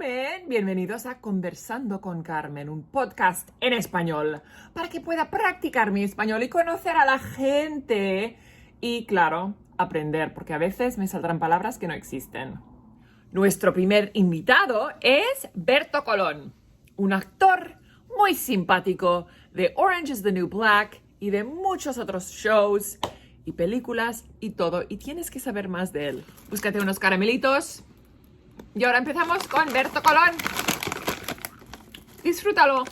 Carmen, bienvenidos a Conversando con Carmen, un podcast en español para que pueda practicar mi español y conocer a la gente y, claro, aprender, porque a veces me saldrán palabras que no existen. Nuestro primer invitado es Berto Colón, un actor muy simpático de Orange is the New Black y de muchos otros shows y películas y todo, y tienes que saber más de él. Búscate unos caramelitos. Y ahora empezamos con Berto Colón. Disfrútalo.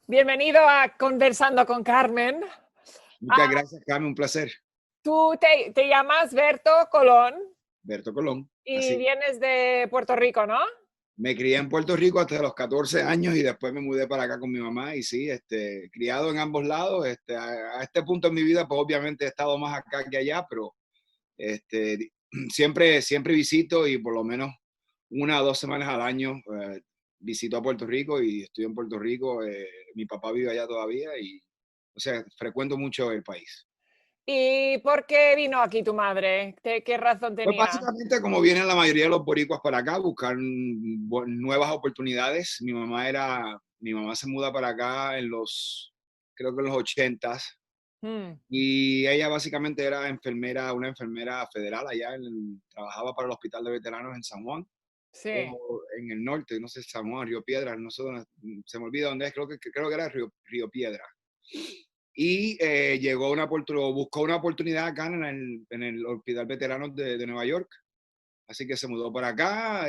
Bienvenido a Conversando con Carmen. Muchas gracias, Carmen, un placer. Tú te llamas Berto Colón Berto Colón. y Así. vienes de Puerto Rico, ¿no? Me crié en Puerto Rico hasta los 14 años y después me mudé para acá con mi mamá y sí, criado en ambos lados. A este punto en mi vida, pues obviamente he estado más acá que allá, pero siempre visito y por lo menos 1 o 2 semanas al año visito a Puerto Rico y estoy en Puerto Rico. Mi papá vive allá todavía y, o sea, frecuento mucho el país. ¿Y por qué vino aquí tu madre? ¿Qué razón Pues tenía? básicamente como vienen la mayoría de los boricuas para acá, buscar nuevas oportunidades. Mi mamá se muda para acá creo que en los 80s, Mm, y ella básicamente era una enfermera federal allá, trabajaba para el Hospital de Veteranos en San Juan, sí. o en el norte, no sé, San Juan, Río Piedras, no sé dónde, se me olvida dónde es, creo que era Río Piedras. Y buscó una oportunidad acá en el Hospital Veteranos de Nueva York. Así que se mudó para acá,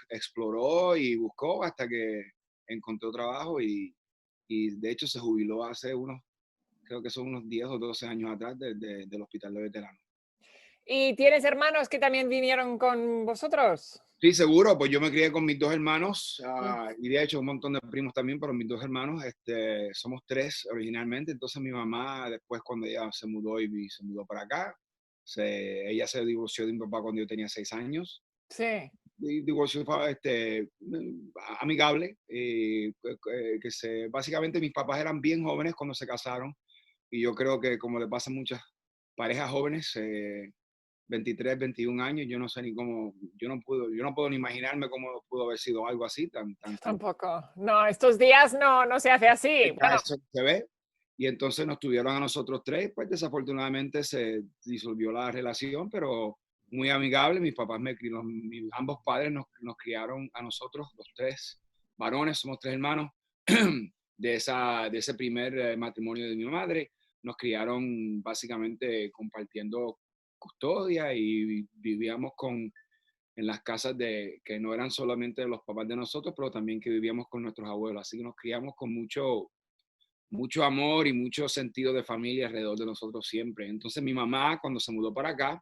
exploró y buscó hasta que encontró trabajo y de hecho se jubiló creo que son unos 10 o 12 años atrás del Hospital de Veteranos. ¿Y tienes hermanos que también vinieron con vosotros? Sí, seguro, pues yo me crié con mis 2 hermanos Mm, y de hecho un montón de primos también, pero mis 2 hermanos, somos 3 originalmente. Entonces mi mamá después cuando ella se mudó y se mudó para acá, ella se divorció de mi papá cuando yo tenía 6 años. sí. Divorcio amigable, básicamente mis papás eran bien jóvenes cuando se casaron y yo creo que como le pasa a muchas parejas jóvenes, 23, 21 años, yo no sé ni cómo, yo no puedo ni imaginarme cómo pudo haber sido algo así, tan Tampoco. No, estos días no se hace así. cerca de Bueno, eso que se ve. Y entonces nos tuvieron a nosotros 3, pues desafortunadamente se disolvió la relación, pero muy amigable. Mis papás, ambos padres nos criaron a nosotros, los 3 varones, somos 3 hermanos, de ese primer matrimonio de mi madre. Nos criaron básicamente compartiendo custodia y vivíamos en las casas que no eran solamente de los papás de nosotros, pero también que vivíamos con nuestros abuelos. Así que nos criamos con mucho amor y mucho sentido de familia alrededor de nosotros siempre. Entonces mi mamá, cuando se mudó para acá,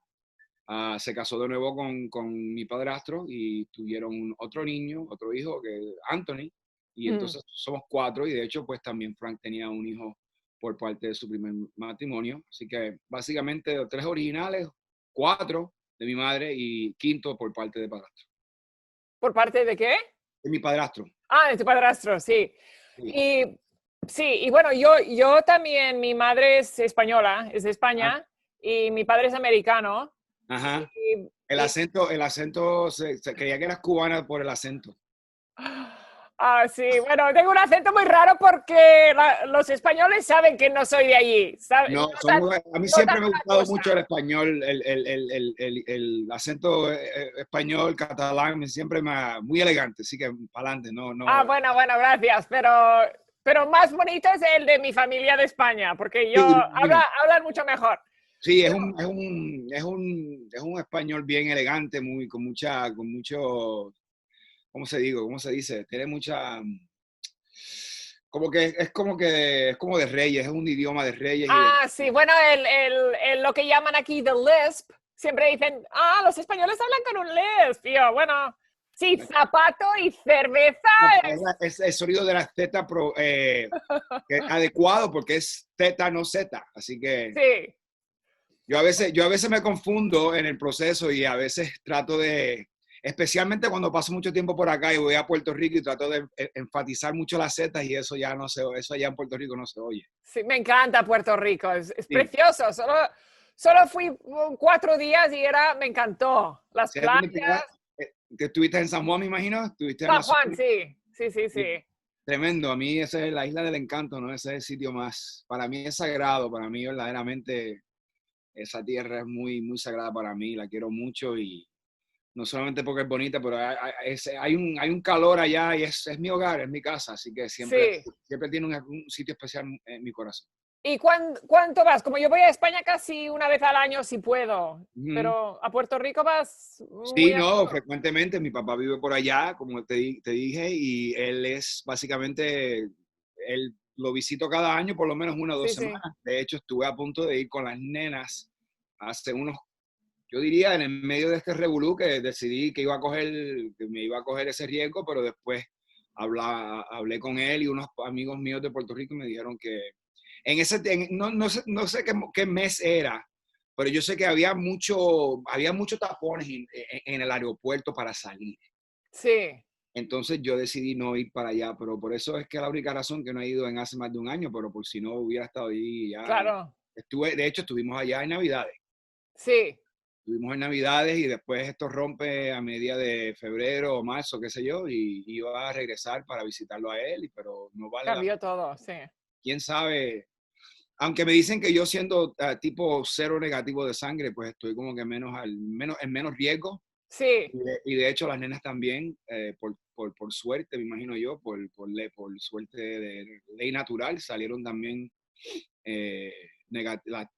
se casó de nuevo con mi padrastro y tuvieron otro niño, otro hijo, Anthony, y mm, entonces somos 4 y de hecho pues también Frank tenía un hijo por parte de su primer matrimonio. Así que básicamente 3 originales, 4 de mi madre y quinto por parte de padrastro. ¿por parte de qué? De mi padrastro. Ah, de tu padrastro, sí. Sí. Y sí, y bueno, yo también, mi madre es española, es de Ah, España, y mi padre es americano. ajá. Y, El acento, se creía que eras cubana por el acento. sí, bueno, tengo un acento muy raro porque los españoles saben que no soy de allí. No, Notan, a mí notan siempre me ha una gustado cosa. mucho el español, el acento español, catalán, muy elegante, así que para adelante, no. Bueno, gracias, pero más bonito es el de mi familia de España, porque Sí, me imagino. hablan mucho mejor. Sí, Pero, es un español bien elegante, con mucho, ¿cómo se dice? Tiene mucha, es como de reyes, es un idioma de reyes y de... sí, bueno, lo que llaman aquí the lisp, siempre dicen, los españoles hablan con un lisp. Y yo, bueno, sí, zapato y cerveza No, es... es el sonido de la Z que es adecuado porque es Z, no Z. Así que Sí, yo a veces me confundo en el proceso y a veces especialmente cuando paso mucho tiempo por acá y voy a Puerto Rico y trato de enfatizar mucho las Z y eso ya no eso allá en Puerto Rico no se oye. sí, me encanta Puerto Rico, es Sí. precioso. Solo fui 4 días y me encantó. Las ¿Sabes dónde playas. que estuviste en San Juan, me imagino, estuviste en San la Juan, zona. sí, sí, sí, Sí, sí. tremendo, a mí esa es la isla del encanto, ¿no? Ese es el sitio más, para mí es sagrado, para mí verdaderamente esa tierra es muy, muy sagrada para mí, la quiero mucho y no solamente porque es bonita, pero hay un calor allá y es mi hogar, es mi casa, así que siempre, Sí. siempre tiene un sitio especial en mi corazón. ¿Y cuánto vas? Como yo voy a España casi una vez al año si puedo, Ujú. pero a Puerto Rico vas muy Sí, a no, menudo. frecuentemente mi papá vive por allá, como te dije, y él es básicamente, él lo visito cada año por lo menos una o dos Sí, sí. semanas. De hecho, estuve a punto de ir con las nenas hace unos, yo diría, en el medio de este revolú que decidí que iba a coger, que me iba a coger ese riesgo, pero después hablé con él y unos amigos míos de Puerto Rico me dijeron que no sé qué mes era, pero yo sé que había mucho tapones en el aeropuerto para salir. Sí, Entonces yo decidí no ir para allá, pero por eso es que la única razón que no he ido en hace más de un año, pero por si no hubiera estado ahí ya. claro. De hecho, estuvimos allá en Navidades. Sí, Estuvimos en Navidades y después esto rompe a media de febrero o marzo, qué sé yo, y iba a regresar para visitarlo a él, pero no vale la cambió pena. todo, sí. ¿Quién sabe? Aunque me dicen que yo siendo tipo cero negativo de sangre, pues estoy como que en menos riesgo. Sí, De hecho las nenas también, por suerte, me imagino yo, por suerte de ley natural, salieron también eh, la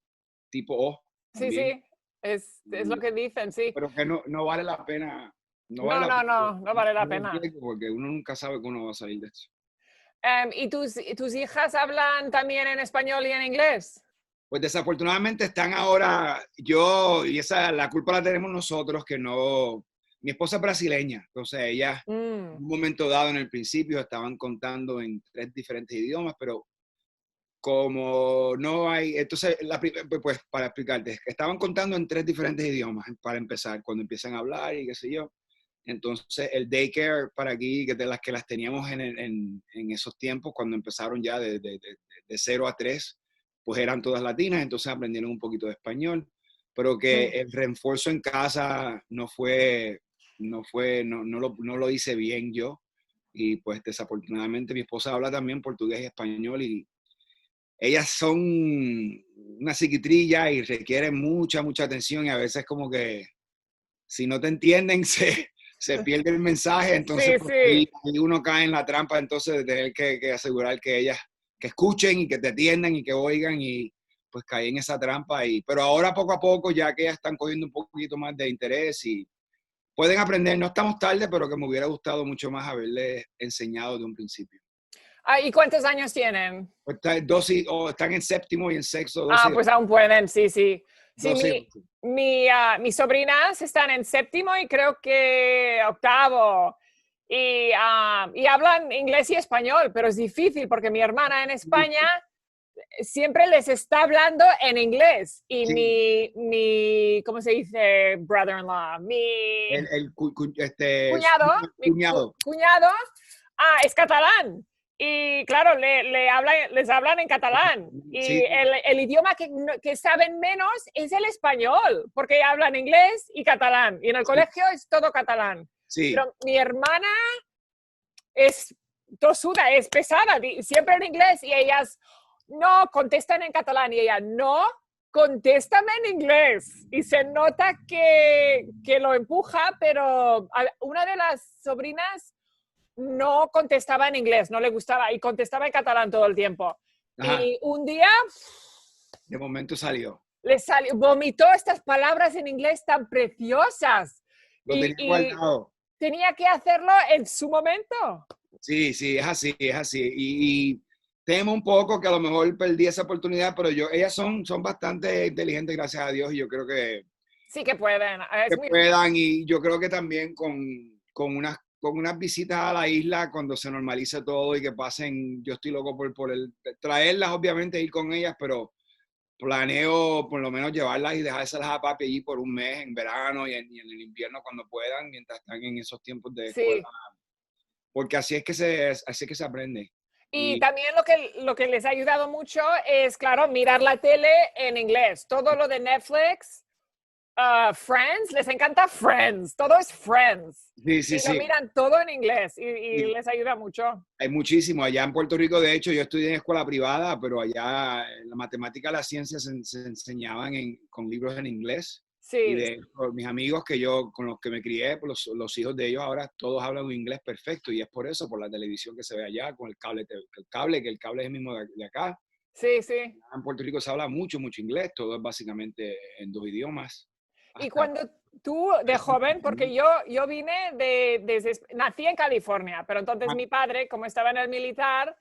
tipo O sí, también. sí. Es lo Y- que dicen, sí. pero que no vale la pena, no vale No, la no, pena no, no vale la correr el pena. riesgo porque uno nunca sabe que uno va a salir de esto. ¿Y tus hijas hablan también en español y en inglés? Pues desafortunadamente están ahora, la culpa la tenemos nosotros, que no, mi esposa es brasileña, entonces ella, Mm, en un momento dado en el principio estaban contando en tres diferentes idiomas, pero como no hay, entonces, pues para explicarte, estaban contando en tres diferentes idiomas para empezar, cuando empiezan a hablar y qué sé yo. Entonces, el daycare para aquí, que de las que las teníamos en esos tiempos, cuando empezaron ya de 0 a 3 pues eran todas latinas, entonces aprendieron un poquito de español, pero que mm. el refuerzo en casa no lo hice bien yo. Y pues desafortunadamente mi esposa habla también portugués y español y ellas son una psiquitrilla y requieren mucha, mucha atención y a veces como que si no te entienden se pierde el mensaje, entonces Sí, pues, sí. ahí uno cae en la trampa entonces de tener que asegurar que ellas que escuchen y que te atiendan y que oigan y pues caí en esa trampa pero ahora poco a poco ya que ellas están cogiendo un poquito más de interés y pueden aprender, no estamos tarde, pero que me hubiera gustado mucho más haberles enseñado de un principio. ¿Y cuántos años tienen? Pues están en séptimo y en sexto, 12 Ah, y pues aún pueden, sí, sí. Sí, 12 y mi, 11. mis sobrinas están en séptimo y creo que octavo. Y hablan inglés y español, pero es difícil porque mi hermana en España siempre les está hablando en inglés. Y Sí, ¿cómo se dice? Brother-in-law, mi cuñado, cuñado. cuñado, es catalán. Y claro, les hablan en catalán. Y Sí, el idioma que saben menos es el español, porque hablan inglés y catalán. Y en el sí, colegio es todo catalán. sí. Pero mi hermana es tosuda, es pesada, siempre en inglés. Y ellas no contestan en catalán. Y ella no, contéstame en inglés. Y se nota que lo empuja, pero una de las sobrinas no contestaba en inglés, no le gustaba y contestaba en catalán todo el tiempo. Ajá, Y un día de momento salió. le salió, vomitó estas palabras en inglés tan preciosas Lo tenía y guardado. tenía que hacerlo en su momento. Sí, sí, es así, es así. Y temo un poco que a lo mejor perdí esa oportunidad, pero ellas son bastante inteligentes, gracias a Dios, y yo creo Sí que pueden, es que muy... puedan, y yo creo que también con unas visitas a la isla, cuando se normalice todo y que pasen, yo estoy loco por traerlas, obviamente, ir con ellas, pero planeo por lo menos llevarlas y dejárselas a papi allí por un mes en verano y en el invierno cuando puedan, mientras están en esos tiempos de escuela, Sí. porque así es que se aprende. Y Y también lo que les ha ayudado mucho es, claro, mirar la tele en inglés. Todo lo de Netflix Friends, les encanta Friends, todo es Friends. Sí, sí, Y lo sí. miran todo en inglés y Sí. les ayuda mucho. Hay muchísimo. Allá en Puerto Rico, de hecho, yo estudié en escuela privada, pero allá la matemática, las ciencias se enseñaban con libros en inglés. Y Sí, de hecho, mis amigos con los que me crié, pues los hijos de ellos ahora todos hablan un inglés perfecto. Y es por eso, por la televisión que se ve allá, con el cable, que el cable es el mismo de acá. sí, sí. En Puerto Rico se habla mucho, mucho inglés. Todo es básicamente en dos idiomas. Y Hasta cuando tú de joven, porque yo vine nací en California, pero entonces mi padre, como estaba en el militar,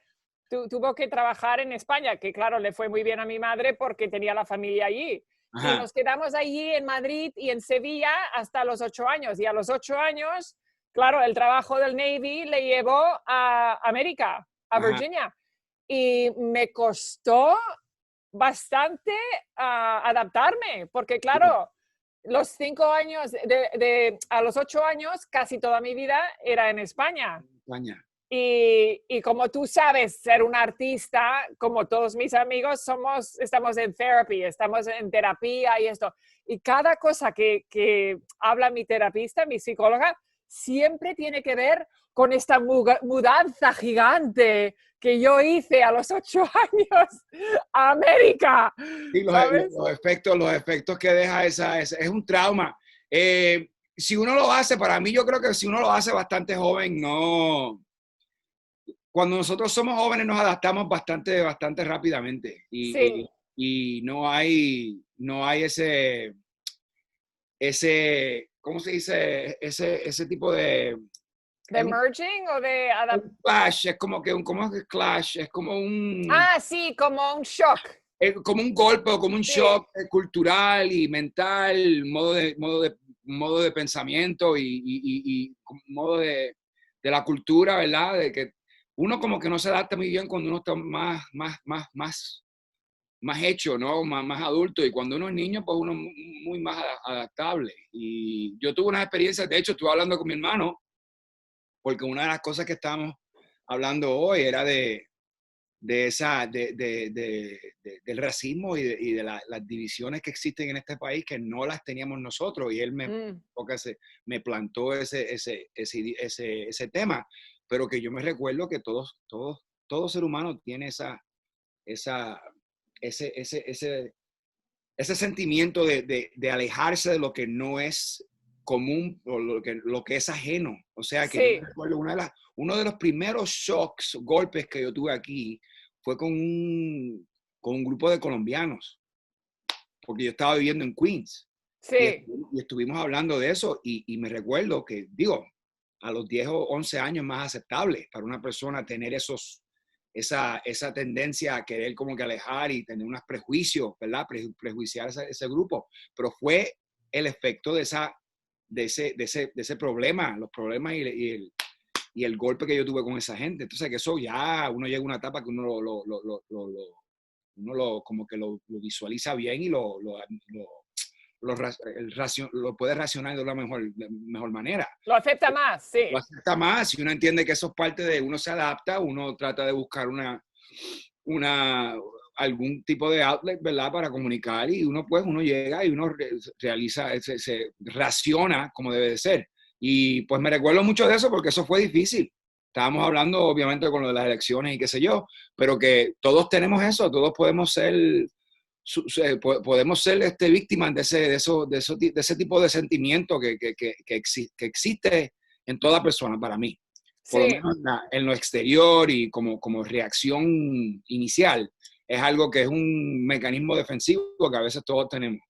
tuvo que trabajar en España, que claro, le fue muy bien a mi madre porque tenía la familia allí. Y Ajá, nos quedamos allí en Madrid y en Sevilla hasta los 8 años. Y a los 8 años, claro, el trabajo del Navy le llevó a América, a ajá. Virginia. Y me costó bastante adaptarme, porque claro, los 5 años, a los 8 años, casi toda mi vida era en España. España. Y como tú sabes, ser un artista, como todos mis amigos, estamos en therapy, estamos en terapia y esto. Y cada cosa que habla mi terapista, mi psicóloga, siempre tiene que ver con esta mudanza gigante que yo hice a los 8 años a América, Sí, ¿sabes? los efectos que deja es un trauma. Si uno lo hace, para mí yo creo que si uno lo hace bastante joven, no. Cuando nosotros somos jóvenes nos adaptamos bastante, bastante rápidamente Sí, y no hay ¿cómo se dice? Ese tipo de, de es merging o de un clash, es como que ¿cómo es que clash? Es Ah, sí, como un shock. como un golpe o como un Sí. shock cultural y mental, modo de pensamiento y modo de la cultura, ¿verdad? De que uno como que no se adapta muy bien cuando uno está más hecho, ¿no? Más adulto. Y cuando uno es niño, pues uno es muy más adaptable. Y yo tuve unas experiencias, de hecho, estuve hablando con mi hermano, porque una de las cosas que estábamos hablando hoy era del racismo y las divisiones que existen en este país que no las teníamos nosotros. Y él Mm. me plantó ese tema, pero que yo me recuerdo que todo ser humano tiene esa, ese ese sentimiento de alejarse de lo que no es común o lo que es ajeno. O sea, que yo me Sí, recuerdo uno de los primeros shocks, golpes que yo tuve aquí fue con un grupo de colombianos, porque yo estaba viviendo en Queens sí. y estuvimos hablando de eso y me recuerdo que, digo, a los 10 o 11 años más aceptable para una persona tener esa tendencia a querer como que alejar y tener unos prejuicios, ¿verdad? Prejuiciar ese grupo, pero fue el efecto de ese problema, los problemas y el golpe que yo tuve con esa gente. Entonces, que eso ya uno llega a una etapa que como que lo visualiza bien y lo puede racionar de una mejor manera. Lo acepta más, Lo sí. acepta más y uno entiende que eso es parte de uno se adapta, uno trata de buscar una, algún tipo de outlet, ¿verdad? Para comunicar y uno llega y uno realiza, se raciona como debe de ser. Y pues me recuerdo mucho de eso porque eso fue difícil. Estábamos hablando obviamente con lo de las elecciones y qué sé yo, pero que todos tenemos eso, todos podemos ser víctimas de ese tipo de sentimiento que existe en toda persona para mí, por lo Sí, menos en lo exterior y como reacción inicial, es algo que es un mecanismo defensivo que a veces todos tenemos.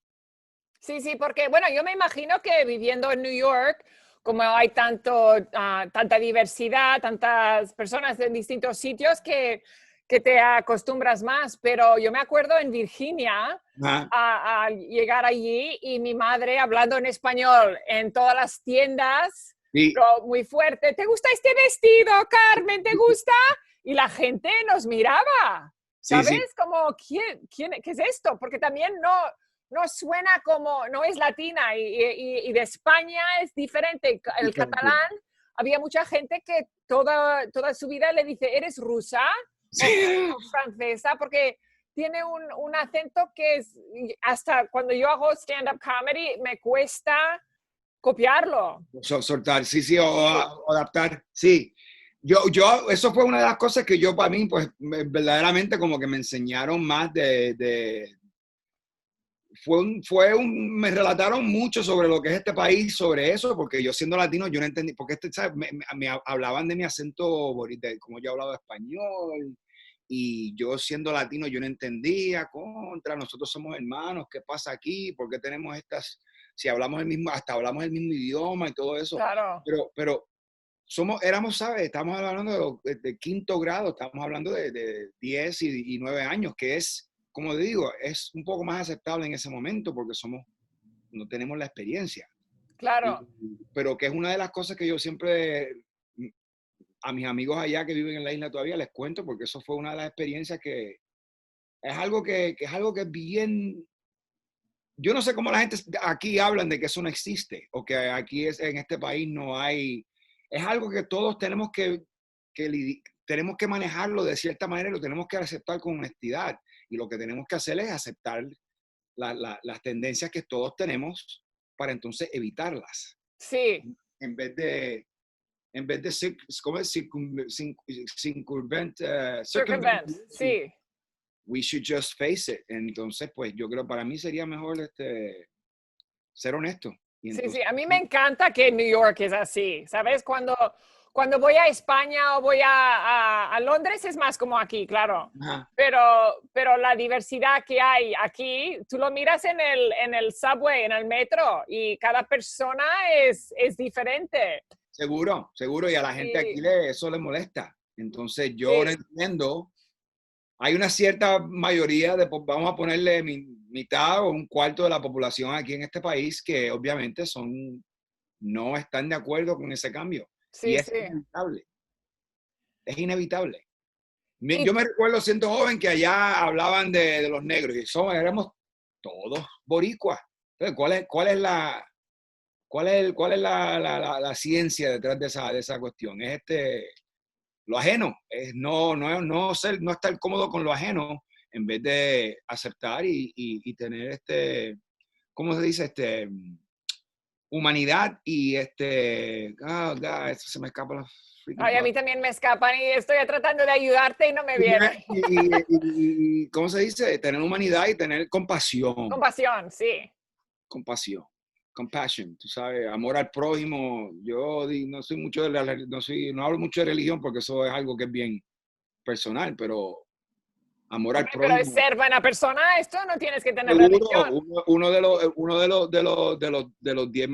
sí, sí, porque bueno, yo me imagino que viviendo en New York, como hay tanta diversidad, tantas personas en distintos sitios que te acostumbras más, pero yo me acuerdo en Virginia Ajá. a llegar allí y mi madre hablando en español en todas las tiendas, Y, pero muy fuerte, ¿te gusta este vestido, Carmen? ¿Te gusta? Y la gente nos miraba, sí, ¿sabes? sí, Como, ¿qué es esto? Porque también no suena como, no es latina y de España es diferente. El diferente. catalán, había mucha gente que toda su vida le dice, ¿eres rusa Sí. o francesa? Porque tiene un acento que es, hasta cuando yo hago stand-up comedy, me cuesta copiarlo. Soltar, sí, o adaptar, sí. Eso fue una de las cosas que yo para mí, pues verdaderamente como que me enseñaron más me relataron mucho sobre lo que es este país, sobre eso, porque yo siendo latino, yo no entendí, porque ¿sabes? Me hablaban de mi acento, como yo hablaba español, y yo siendo latino, yo no entendía, nosotros somos hermanos, ¿qué pasa aquí? ¿Por qué tenemos si hablamos hasta hablamos el mismo idioma y todo eso? Claro. Pero éramos, ¿sabes? Estamos hablando de quinto grado, estamos hablando de 10 y 9 años, que es, como digo, es un poco más aceptable en ese momento porque no tenemos la experiencia. Claro. Pero que es una de las cosas que yo siempre a mis amigos allá que viven en la isla todavía les cuento, porque eso fue una de las experiencias que es algo que es bien. Yo no sé cómo la gente aquí hablan de que eso no existe o que aquí en este país no hay. Es algo que todos tenemos que manejarlo de cierta manera y lo tenemos que aceptar con honestidad. Y lo que tenemos que hacer es aceptar las tendencias que todos tenemos para entonces evitarlas. Sí. En vez de ¿cómo es? Circumvent, sí. We should just face it. Entonces, pues yo creo para mí sería mejor ser honesto. Y Sí, entonces, sí, a mí me encanta que New York es así, ¿sabes? Cuando voy a España o voy a Londres es más como aquí, claro. ajá, Pero la diversidad que hay aquí, tú lo miras en el subway, en el metro, y cada persona es diferente. seguro, y a la gente aquí Sí, eso le molesta. Entonces yo no sí, entiendo. Hay una cierta mayoría vamos a ponerle mitad o un cuarto de la población aquí en este país que obviamente no están de acuerdo con ese cambio. Y sí, es sí. inevitable. Es inevitable. Y Yo me recuerdo siendo joven que allá hablaban de los negros y éramos todos boricuas. Entonces, cuál es la ciencia detrás de esa cuestión? Es lo ajeno, es no estar cómodo con lo ajeno en vez de aceptar y tener ¿cómo se dice? Humanidad y esto se me escapa la freaking ay, a mí palabra. también me escapan y estoy tratando de ayudarte y no me viene. ¿Cómo se dice? Tener humanidad y tener compasión. Compasión, sí. Compasión. Compassion, tú sabes, amor al prójimo. No soy mucho no hablo mucho de religión porque eso es algo que es bien personal, pero amor al Hombre, pero es prójimo. ser buena persona, esto no tienes que tener Seguro, religión. uno de los 10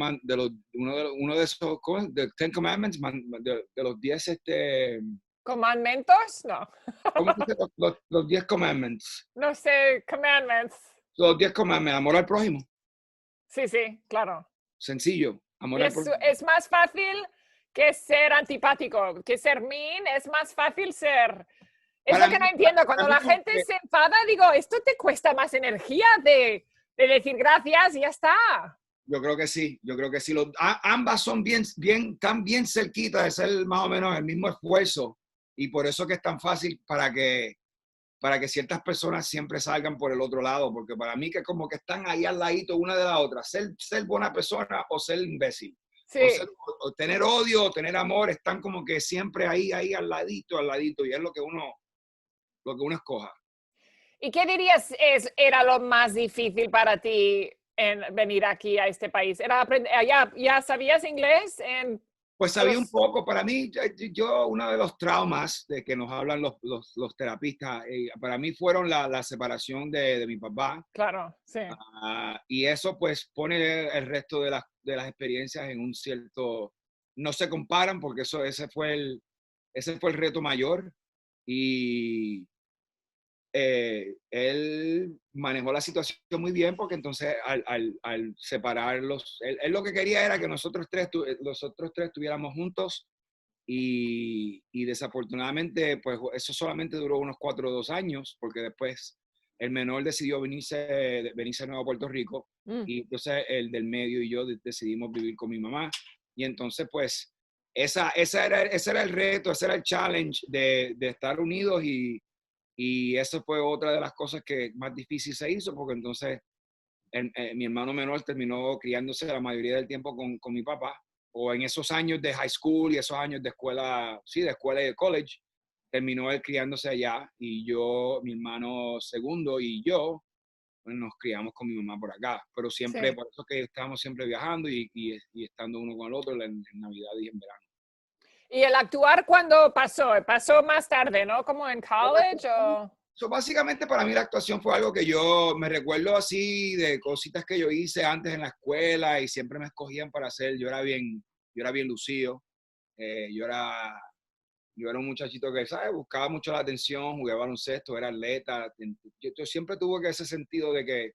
uno de esos, ¿cómo es? De Ten Commandments, de los 10 ¿Commandmentos? No. ¿cómo se dice? Los 10 Commandments. No sé, commandments. Los 10 Commandments, amor al prójimo. Sí, sí, claro. Sencillo, Y amor al prójimo. es más fácil que ser antipático, que ser mean, es más fácil ser... Es lo Para que mí, no entiendo. para Cuando mí la como gente que, se enfada, digo, esto te cuesta más energía de decir gracias y ya está. yo creo que sí. Ambas son están bien cerquitas de ser más o menos el mismo esfuerzo y por eso que es tan fácil para que ciertas personas siempre salgan por el otro lado, porque para mí que como que están ahí al ladito una de la otra, ser buena persona o ser imbécil, Sí. o tener odio o tener amor, están como que siempre ahí al ladito, y es lo que uno escoja. ¿Y qué dirías era lo más difícil para ti en venir aquí a este país? ¿Ya sabías inglés Pues a sabía un los... poco, para mí, uno de los traumas de que nos hablan los terapistas, para mí fueron la separación de mi papá. Claro, sí. Y eso pues pone el resto de las experiencias en un cierto, no se comparan porque ese fue el reto mayor y él manejó la situación muy bien porque entonces al separarlos, él lo que quería era que los otros tres estuviéramos juntos y desafortunadamente pues eso solamente duró unos 4 o 2 años porque después el menor decidió venirse de nuevo a Puerto Rico Mm. y entonces el del medio y yo decidimos vivir con mi mamá y entonces pues ese era el reto, ese era el challenge de estar unidos Y eso fue otra de las cosas que más difícil se hizo, porque entonces mi hermano menor terminó criándose la mayoría del tiempo con mi papá, o en esos años de high school y esos años de escuela, sí, de escuela y de college, terminó él criándose allá, y yo, mi hermano segundo y yo, pues, nos criamos con mi mamá por acá, pero siempre, Sí. por eso que estábamos siempre viajando y estando uno con el otro en Navidad y en verano. ¿Y el actuar cuándo pasó? ¿Pasó más tarde, no? ¿Como en college o...? So, básicamente para mí la actuación fue algo que yo me recuerdo así de cositas que yo hice antes en la escuela y siempre me escogían para hacer. Yo era bien lucido. eh, yo era yo era un muchachito que, ¿sabes? Buscaba mucho la atención, jugué baloncesto, era atleta. Yo siempre tuve ese sentido de que,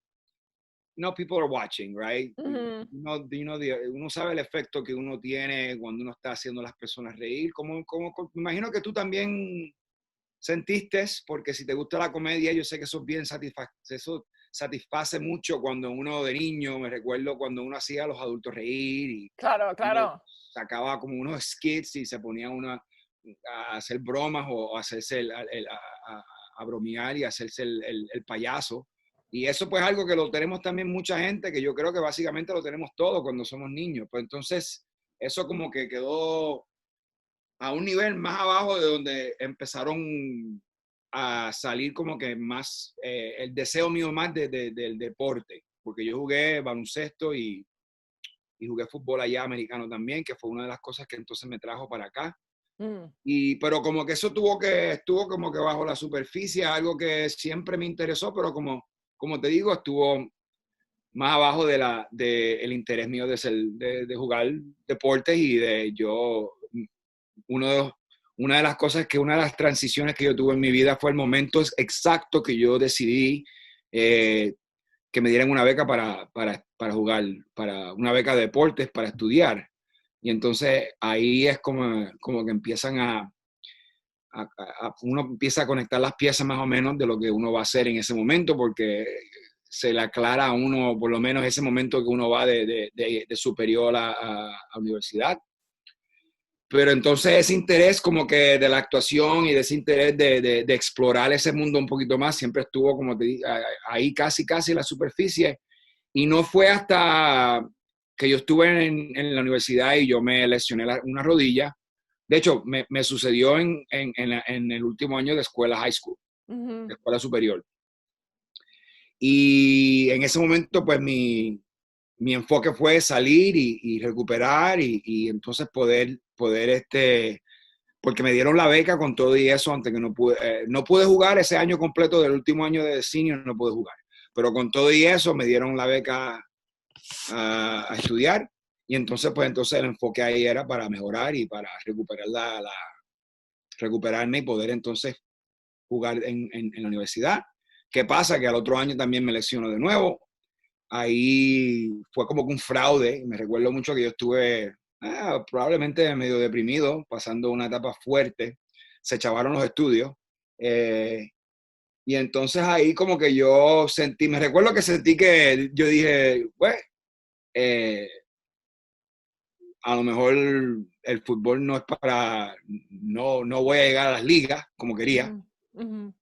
people are watching, right? Ujú. Uno sabe el efecto que uno tiene cuando uno está haciendo a las personas reír. Me imagino que tú también sentiste, porque si te gusta la comedia, yo sé que eso es bien eso satisface mucho cuando uno de niño, me recuerdo cuando uno hacía a los adultos reír y Claro, uno claro. sacaba como unos skits y se ponía a hacer bromas o a hacerse a bromear y hacerse el payaso. Y eso pues algo que lo tenemos también mucha gente, que yo creo que básicamente lo tenemos todos cuando somos niños. Pues entonces eso como que quedó a un nivel más abajo de donde empezaron a salir como que más el deseo mío más del deporte, porque yo jugué baloncesto y jugué fútbol allá americano también, que fue una de las cosas que entonces me trajo para acá. Mm. Pero como que eso estuvo como que bajo la superficie, algo que siempre me interesó, pero como te digo, estuvo más abajo de el interés mío de jugar deportes y de yo uno de los, una de las cosas una de las transiciones que yo tuve en mi vida fue el momento exacto que yo decidí que me dieran una beca para jugar, para una beca de deportes, para estudiar. Y entonces ahí es como que empiezan uno empieza a conectar las piezas más o menos de lo que uno va a hacer en ese momento, porque se le aclara a uno, por lo menos ese momento que uno va de superior a universidad. Pero entonces ese interés como que de la actuación y de ese interés de explorar ese mundo un poquito más siempre estuvo, como te dije, ahí casi en la superficie. Y no fue hasta que yo estuve en la universidad y yo me lesioné una rodilla. De hecho, me sucedió en el último año de escuela high school, de Ujú. escuela superior. Y en ese momento, pues mi enfoque fue salir y recuperar y entonces poder porque me dieron la beca con todo y eso, antes que no pude jugar ese año completo del último año de senior, no pude jugar. Pero con todo y eso me dieron la beca a estudiar y entonces el enfoque ahí era para mejorar y para recuperar recuperarme y poder entonces jugar en la universidad. ¿Qué pasa? Que al otro año también me lesiono de nuevo. Ahí fue como que un fraude. Me recuerdo mucho que yo estuve probablemente medio deprimido, pasando una etapa fuerte. Se chavaron los estudios. Y entonces ahí como que me recuerdo que sentí que yo dije, pues, a lo mejor el fútbol no es no voy a llegar a las ligas como quería Ujú. Ujú.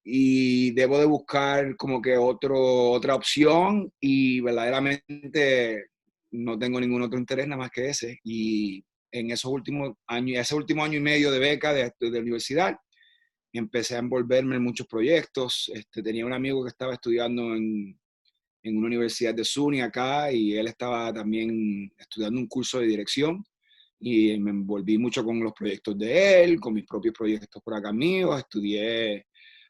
y debo de buscar como que otra opción y verdaderamente no tengo ningún otro interés nada más que ese. Y en ese último año y medio de beca de universidad, empecé a envolverme en muchos proyectos. Tenía un amigo que estaba estudiando en una universidad de SUNY acá y él estaba también estudiando un curso de dirección y me envolví mucho con los proyectos de él, con mis propios proyectos por acá míos. Estudié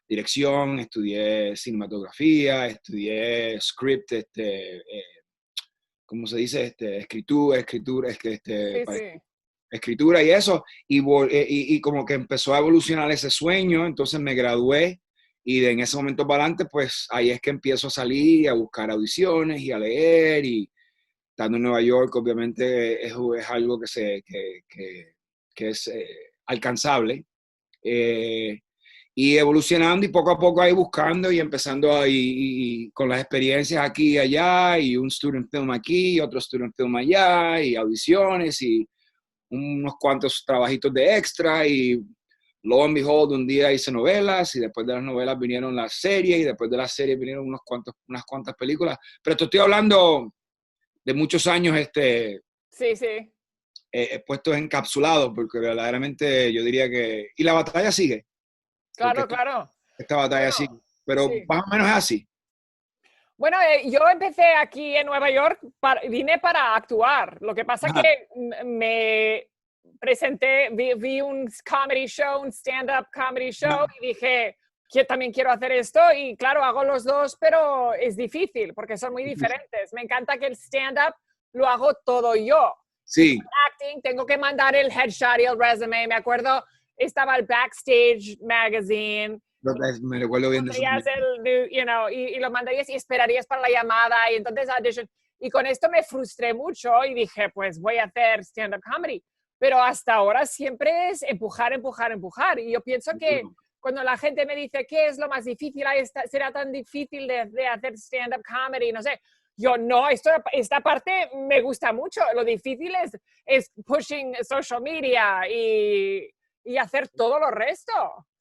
dirección, estudié cinematografía, estudié script, ¿cómo se dice? Escritura, Sí, sí. escritura y eso, y como que empezó a evolucionar ese sueño, entonces me gradué y en ese momento para adelante, pues ahí es que empiezo a salir, a buscar audiciones y a leer y estando en Nueva York, obviamente es algo que es alcanzable. Eh, y evolucionando y poco a poco ahí buscando y empezando ahí y con las experiencias aquí y allá y un student film aquí y otro student film allá y audiciones y unos cuantos trabajitos de extra y lo and behold, un día hice novelas y después de las novelas vinieron las series y después de las series vinieron unas cuantas películas. Pero te estoy hablando de muchos años Sí, sí. puestos encapsulados, porque verdaderamente yo diría que... Y la batalla sigue, porque Claro, claro. esta batalla Bueno, sigue, pero sí. más o menos es así. Bueno, yo empecé aquí en Nueva York, vine para actuar. Lo que pasa Ajá. que me presenté, vi un comedy show, un stand-up comedy show y dije, que también quiero hacer esto y claro, hago los dos, pero es difícil porque son muy diferentes. Me encanta que el stand-up lo hago todo yo. Y Sí, con acting tengo que mandar el headshot y el resume. Me acuerdo, estaba el Backstage Magazine. me recuerdo bien de eso Mandarías también. y lo mandarías y esperarías para la llamada y entonces audition. Y con esto me frustré mucho y dije, pues voy a hacer stand-up comedy. Pero hasta ahora siempre es empujar, empujar, empujar. Y yo pienso que cuando la gente me dice, ¿qué es lo más difícil? ¿Será tan difícil de hacer stand-up comedy? No sé. Yo no, esta parte me gusta mucho. Lo difícil es pushing social media y hacer todo lo resto,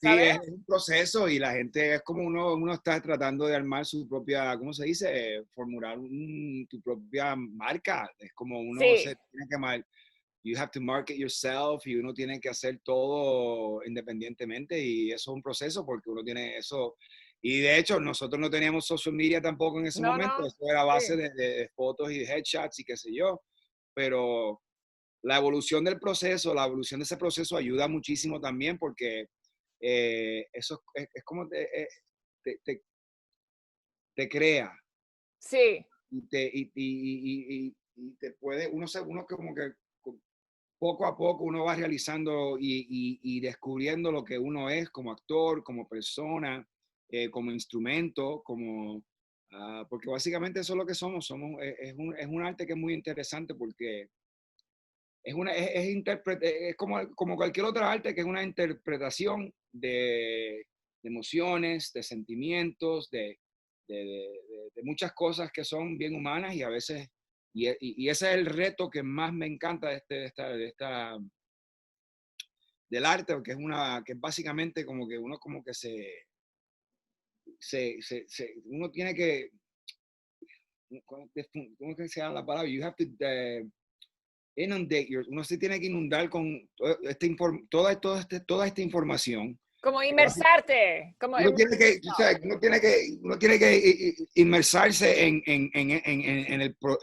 Sí, ¿sabes? es un proceso y la gente es como uno está tratando de armar su propia, ¿cómo se dice? Formular tu propia marca. Es como uno Sí, se tiene que you have to market yourself y uno tiene que hacer todo independientemente y eso es un proceso porque uno tiene eso. Y de hecho, nosotros no teníamos social media tampoco en ese no, momento, no, eso era a base sí, de fotos y de headshots y qué sé yo, pero la evolución del proceso, la evolución de ese proceso ayuda muchísimo también porque eso es como te, te- te crea sí, y te puede, uno como que poco a poco uno va realizando y descubriendo lo que uno es como actor, como persona, como instrumento, porque básicamente eso es lo que somos es un arte que es muy interesante porque es como cualquier otra arte que es una interpretación de emociones, de sentimientos, de muchas cosas que son bien humanas y a veces, y ese es el reto que más me encanta del arte, porque que es básicamente como que uno como que uno tiene que, ¿cómo es que se llama la palabra? You have to, uno se tiene que inundar con toda esta información. como inmersarte, como Uno tiene que inmersarse en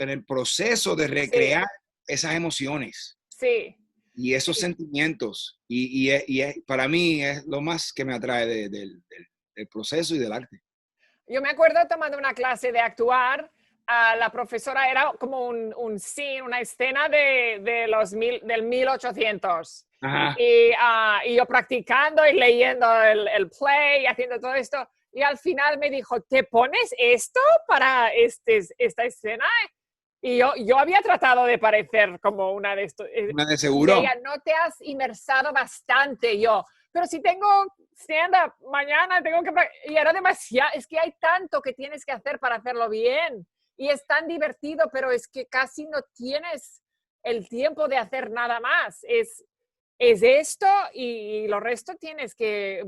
el proceso de sí, recrear esas emociones sí, y esos sí. sentimientos. Para mí es lo más que me atrae del proceso y del arte. Yo me acuerdo tomando una clase de actuar, la profesora era como un scene, una escena del 1800. Ajá. Y yo practicando y leyendo el play y haciendo todo esto. Y al final me dijo, ¿te pones esto para esta escena? Y yo había tratado de parecer como una de estos. Una de Y seguro. ella, no te has inmersado bastante. Yo, pero si tengo stand-up mañana, tengo que... Y era demasiado, es que hay tanto que tienes que hacer para hacerlo bien. Y es tan divertido, pero es que casi no tienes el tiempo de hacer nada más. Es esto y lo resto tienes que...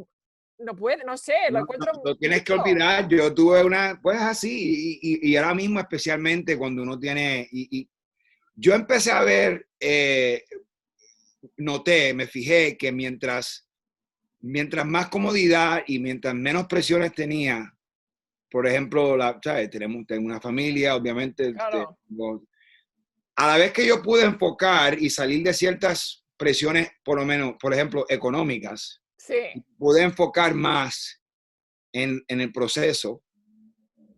No puede, no sé, lo encuentro Lo tienes que mucho. olvidar. Yo tuve pues así, y ahora mismo especialmente cuando uno tiene, yo empecé a ver, me fijé que mientras más comodidad y mientras menos presiones tenía, por ejemplo, ¿sabes? Tengo una familia, obviamente, Claro, a la vez que yo pude enfocar y salir de ciertas presiones, por lo menos, por ejemplo, económicas, sí, pude enfocar más en el proceso,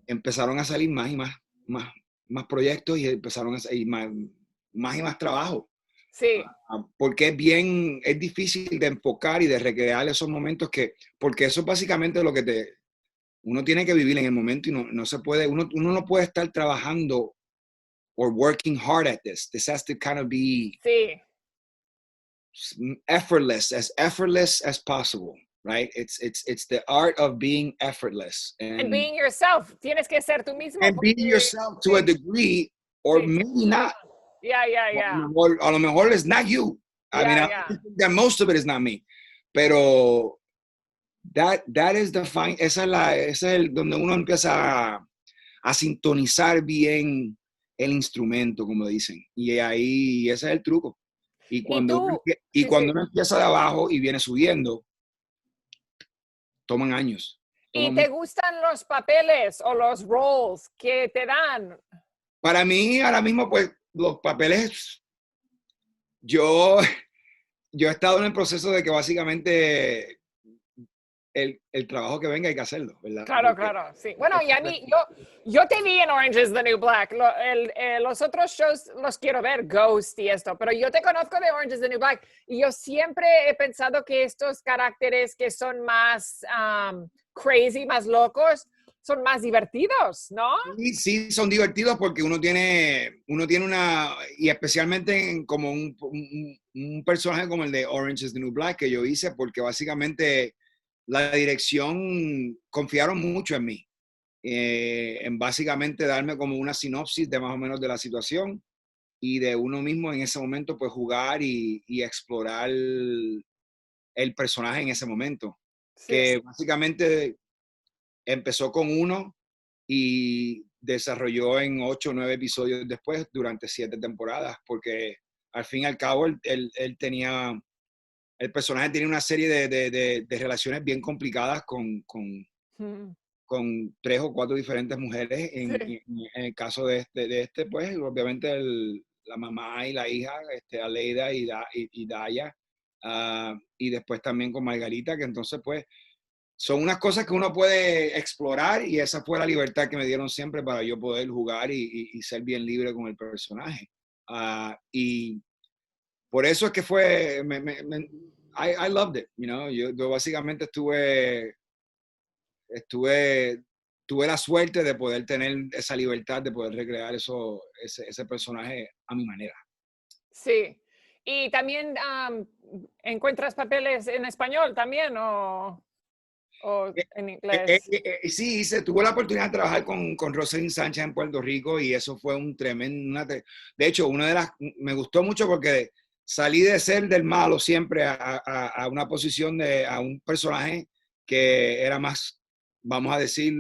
empezaron a salir más proyectos y empezaron a salir más y más trabajo. sí. Porque es difícil de enfocar y de recrear esos momentos porque eso es básicamente uno tiene que vivir en el momento y no se puede, uno no puede estar trabajando or working hard at this. This has to kind of be Sí, effortless as possible, right? It's the art of being effortless and and being yourself. Tienes que ser tú mismo be porque yourself to a sí, degree, or sí, maybe not. ya, ya, ya, A lo mejor it's not you. I mean, ya, I ya. think that most of it is not me. pero that is the fine, ese es el donde uno empieza a sintonizar bien el instrumento, como dicen. Y ahí ese es el truco. Y Y cuando, tú, y sí, cuando sí. uno empieza de abajo y viene subiendo, toman años. ¿Y Toman te mucho. gustan los papeles o los roles que te dan? Para mí, ahora mismo, pues, los papeles, yo, yo he estado en el proceso de que básicamente el trabajo que venga hay que hacerlo, ¿verdad? Claro, Porque claro, sí. Bueno, y a mí, yo te vi en Orange is the New Black. Los otros shows los quiero ver, Ghost y esto, pero yo te conozco de Orange is the New Black y yo siempre he pensado que estos caracteres que son más crazy, más locos, son más divertidos, ¿no? sí, sí, son divertidos porque uno tiene una, y especialmente como un personaje como el de Orange is the New Black que yo hice, porque básicamente la dirección confiaron mucho en mí, en básicamente darme como una sinopsis de más o menos de la situación y de uno mismo en ese momento pues jugar y explorar el personaje en ese momento, Sí. que básicamente empezó con uno y desarrolló en 8 o 9 episodios después durante 7 temporadas, porque al fin y al cabo él tenía, el personaje tenía una serie de relaciones bien complicadas Mm, con 3 o 4 diferentes mujeres. sí. En el caso de este, pues obviamente la mamá y la hija, Aleida y Daya, y después también con Margarita, que entonces pues son unas cosas que uno puede explorar y esa fue la libertad que me dieron siempre para yo poder jugar y ser bien libre con el personaje. Y por eso es que fue, I loved it, you know, yo básicamente estuve, tuve la suerte de poder tener esa libertad de poder recrear ese personaje a mi manera. Sí. ¿Y también encuentras papeles en español también o en inglés? Sí, tuve la oportunidad de trabajar con Rosalind Sánchez en Puerto Rico y eso fue un tremendo. De hecho, me gustó mucho porque salí de ser del malo siempre a una posición a un personaje que era más, vamos a decir,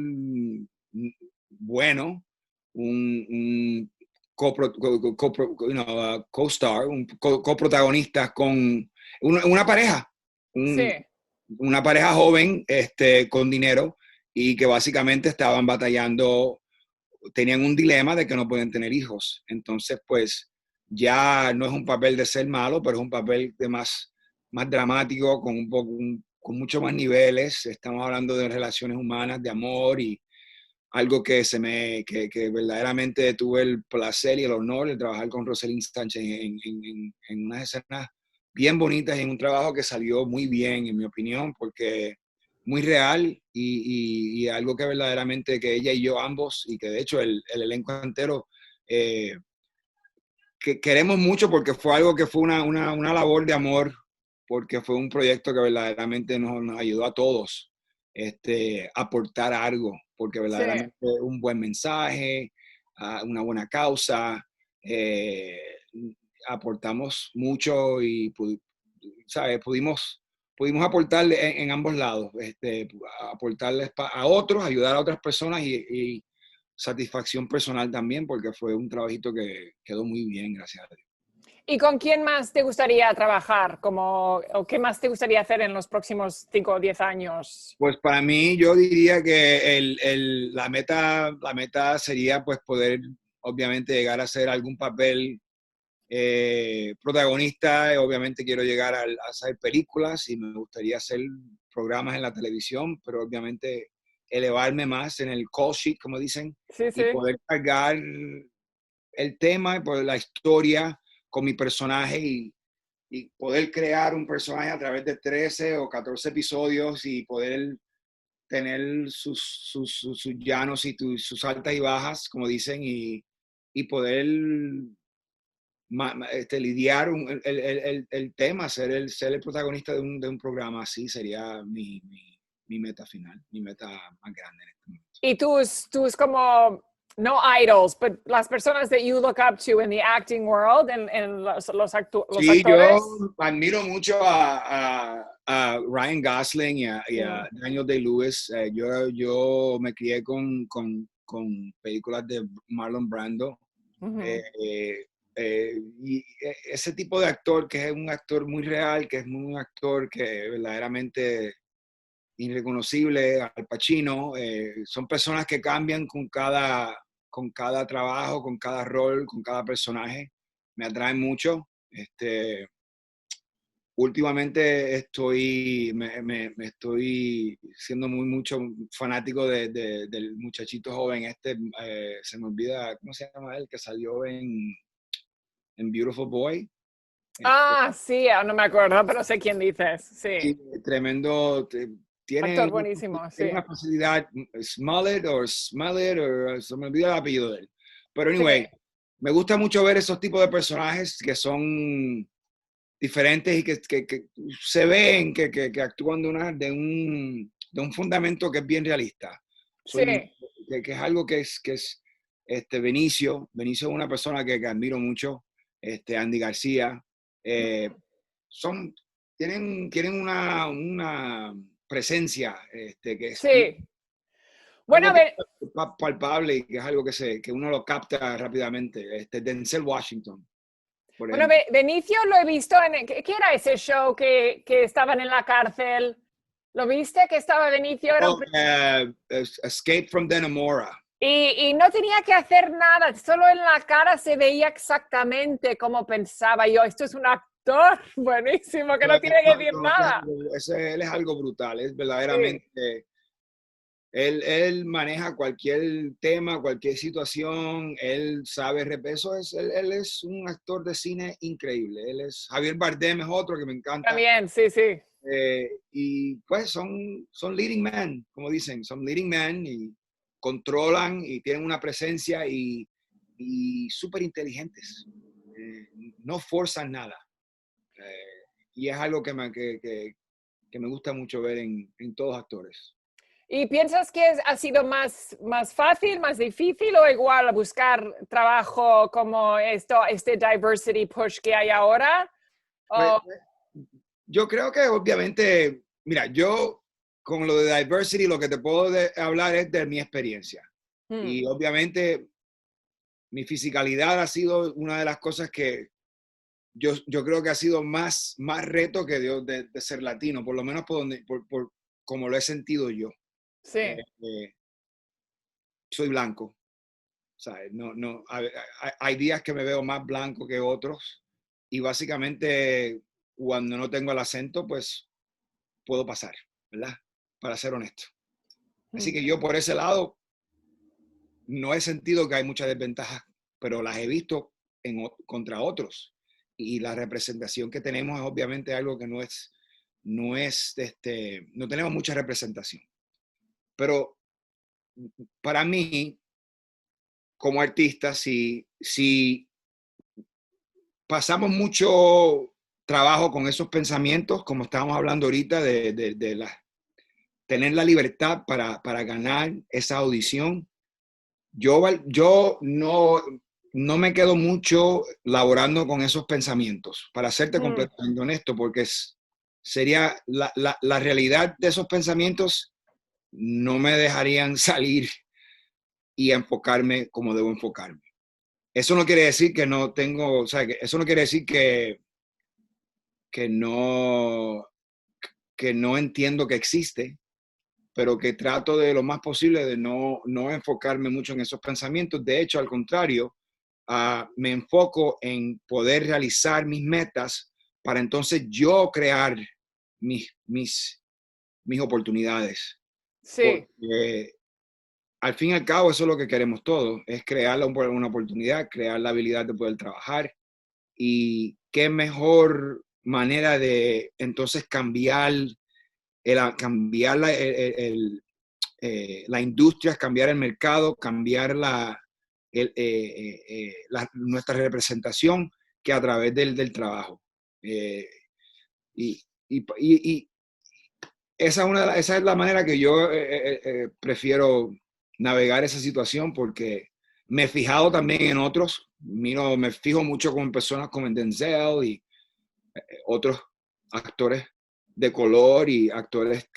bueno, un co-star, un coprotagonista con una pareja, Sí. una pareja joven con dinero y que básicamente estaban batallando, tenían un dilema de que no pueden tener hijos. Entonces, pues ya no es un papel de ser malo, pero es un papel de más dramático, con mucho más niveles. Estamos hablando de relaciones humanas, de amor y algo que verdaderamente tuve el placer y el honor de trabajar con Rosalind Sánchez en unas escenas bien bonitas y en un trabajo que salió muy bien, en mi opinión, porque muy real y algo que verdaderamente que ella y yo ambos, y que de hecho el elenco entero, que queremos mucho porque fue algo que fue una labor de amor, porque fue un proyecto que verdaderamente nos ayudó a todos aportar algo, porque Sí. verdaderamente un buen mensaje, una buena causa, eh, aportamos mucho y ¿sabes? Pudimos aportarle en ambos lados, aportarles a otros, ayudar a otras personas y satisfacción personal también, porque fue un trabajito que quedó muy bien, gracias a Dios. ¿Y con quién más te gustaría trabajar? ¿O qué más te gustaría hacer en los próximos 5 o 10 años? Pues para mí yo diría que la meta sería pues poder obviamente llegar a hacer algún papel protagonista. Obviamente quiero llegar a hacer películas y me gustaría hacer programas en la televisión, pero obviamente elevarme más en el call sheet, como dicen, Sí, y sí. poder cargar el tema, pues, la historia con mi personaje y poder crear un personaje a través de 13 o 14 episodios y poder tener sus llanos y sus altas y bajas, como dicen, y poder lidiar el tema, ser el protagonista de un programa así sería mi meta final, mi meta más grande en este momento. ¿Y tus como no idols, but las personas that you look up to in the acting world, en los Sí, yo actores. admiro mucho a Ryan Gosling y a Daniel Day-Lewis. Yo me crié con películas de Marlon Brando. Y ese tipo de actor que es un actor muy real, que es un actor que verdaderamente irreconocible, Al Pacino, son personas que cambian con cada trabajo, con cada rol, con cada personaje. Me atraen mucho. Últimamente me estoy siendo mucho fanático del muchachito joven se me olvida, ¿cómo se llama él? Que salió en Beautiful Boy. Sí, no me acuerdo, pero sé quién dices, sí. Sí, tremendo. Actor buenísimo, Tiene sí. una facilidad, Smollett, o se me olvida el apellido de él. Pero Sí, anyway, me gusta mucho ver esos tipos de personajes que son diferentes y que se ven que actúan de un fundamento que es bien realista. sí. Que es algo que es Benicio. Benicio es una persona que admiro mucho. Andy García. Eh, son, tienen una presencia que es Sí. Bueno, a algo que ver, es palpable y que es algo que uno lo capta rápidamente. Denzel Washington, por bueno, ejemplo. Benicio lo he visto en, ¿qué era ese show que estaban en la cárcel? ¿Lo viste que estaba Benicio? Era Escape from Dannemora. y no tenía que hacer nada, solo en la cara se veía exactamente como pensaba yo. Esto es un actor buenísimo que no tiene que decir nada. Él es algo brutal, es Sí, verdaderamente. Él maneja cualquier tema, cualquier situación, él sabe, él es un actor de cine increíble. Javier Bardem es otro que me encanta. también, sí, sí. Y pues son leading men, como dicen, son leading men y controlan y tienen una presencia y súper inteligentes. No forzan nada. Y es algo que me gusta mucho ver en todos los actores. ¿Y piensas que ha sido más fácil, más difícil o igual buscar trabajo como este diversity push que hay ahora? Pues, O, yo creo que obviamente, mira, yo con lo de diversity lo que te puedo hablar es de mi experiencia. hmm, Y obviamente mi fisicalidad ha sido una de las cosas que yo creo que ha sido más reto que de ser latino, por lo menos por como lo he sentido yo. Eh, sí, eh, Soy blanco, ¿sabes? Hay días que me veo más blanco que otros y básicamente cuando no tengo el acento, pues puedo pasar, ¿verdad? Para ser honesto. Así hmm, que yo por ese lado no he sentido que hay muchas desventajas, pero las he visto contra otros. Y la representación que tenemos es obviamente algo que no tenemos mucha representación. Pero para mí, como artista, si pasamos mucho trabajo con esos pensamientos, como estábamos hablando ahorita, tener la libertad para ganar esa audición. Yo no me quedo mucho laborando con esos pensamientos, para serte hmm, completamente honesto, porque sería la realidad de esos pensamientos no me dejarían salir y enfocarme como debo enfocarme. Eso no quiere decir que no tengo, o sea, eso no quiere decir que no, que no entiendo que existe, pero que trato de lo más posible de no enfocarme mucho en esos pensamientos. De hecho, al contrario, me enfoco en poder realizar mis metas para entonces yo crear mis oportunidades. sí. Porque al fin y al cabo eso es lo que queremos todos, es crear una oportunidad, crear la habilidad de poder trabajar. Y qué mejor manera de entonces cambiar la industria, cambiar el mercado, cambiar nuestra representación que a través del trabajo. Eh, y esa es la manera que yo prefiero navegar esa situación porque me he fijado también en otros. Me fijo mucho con personas como Denzel y otros actores de color y actores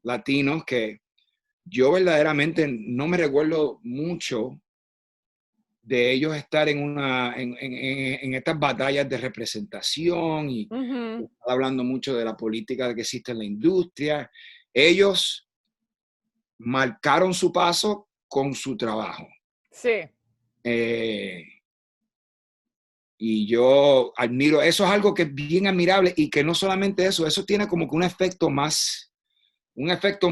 latinos que yo verdaderamente no me recuerdo mucho de ellos estar en estas batallas de representación y Ujú. hablando mucho de la política que existe en la industria. Ellos marcaron su paso con su trabajo. Sí. Eh, y yo admiro, eso es algo que es bien admirable y que no solamente eso tiene como que un efecto más, un efecto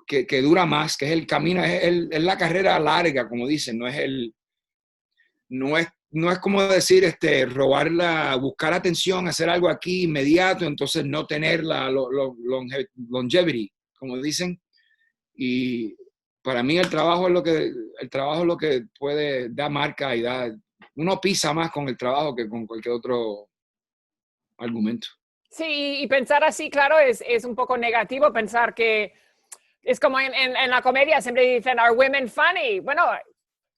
que dura más, que es el camino, es la carrera larga, como dicen, no es como decir, buscar atención, hacer algo aquí inmediato, entonces no tener longevity, como dicen. Y para mí el trabajo es lo que puede dar marca y dar, uno pisa más con el trabajo que con cualquier otro argumento. Sí, y pensar así, claro, es un poco negativo pensar que es como en la comedia siempre dicen, ¿are women funny? Bueno,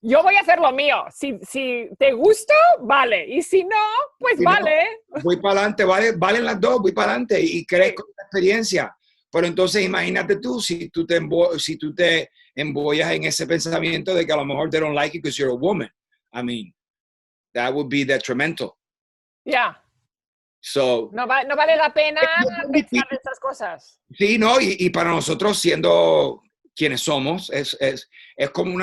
yo voy a hacer lo mío. Si te gusto, vale. Y si no, pues Si no, vale. voy para adelante, valen las dos, voy para adelante y Sí. crezco con la experiencia. Pero entonces imagínate tú, si tú te embollas en ese pensamiento de que a lo mejor they don't like it because you're a woman. I mean, that would be detrimental. Ya. So, No vale la pena es pensar difícil. en estas cosas. Sí, no, y para nosotros siendo quienes somos, es como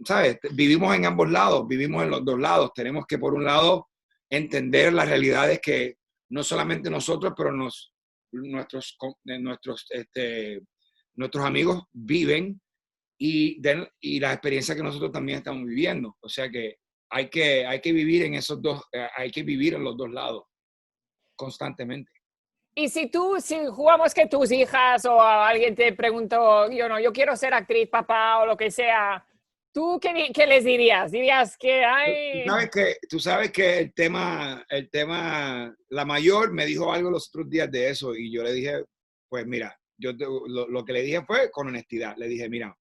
¿sabes? Vivimos en ambos lados, vivimos en los dos lados. Tenemos que, por un lado, entender las realidades que no solamente nosotros, pero nuestros amigos viven y las experiencias que nosotros también estamos viviendo. O sea que hay que vivir en esos dos, hay que vivir en los dos lados constantemente. Y si jugamos que tus hijas o alguien te preguntó, yo quiero ser actriz, papá o lo que sea, ¿tú qué les dirías? Dirías que hay... Tú sabes que la mayor me dijo algo los otros días de eso y yo le dije, pues mira, lo que le dije fue con honestidad, le dije, mira,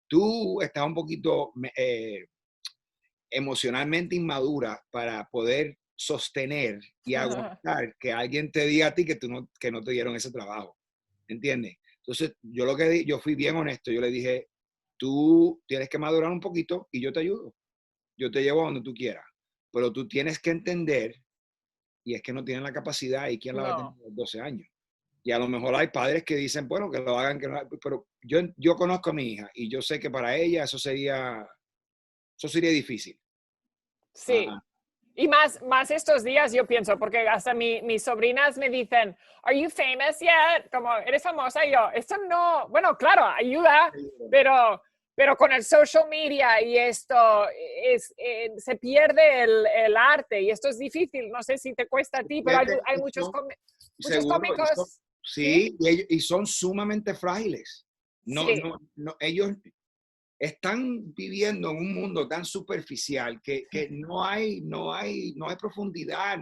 tú estás un poquito emocionalmente inmadura para poder sostener y aguantar que alguien te diga a ti que no te dieron ese trabajo, ¿entiendes? Entonces, yo fui bien honesto, yo le dije, tú tienes que madurar un poquito y yo te ayudo, yo te llevo a donde tú quieras, pero tú tienes que entender, y es que no tienen la capacidad y quién la va a tener No. a los 12 años. Y a lo mejor hay padres que dicen, bueno, que lo hagan, pero yo conozco a mi hija y yo sé que para ella eso sería difícil. Sí. Ah, Y más estos días yo pienso, porque hasta mis sobrinas me dicen, ¿Are you famous yet? Como, ¿eres famosa? Y yo, esto no, bueno, claro, ayuda, pero con el social media y esto se pierde el arte y esto es difícil. No sé si te cuesta a ti, pero hay muchos seguro, cómicos, ¿sí? sí, y son sumamente frágiles. Sí, Ellos están viviendo en un mundo tan superficial que no hay profundidad,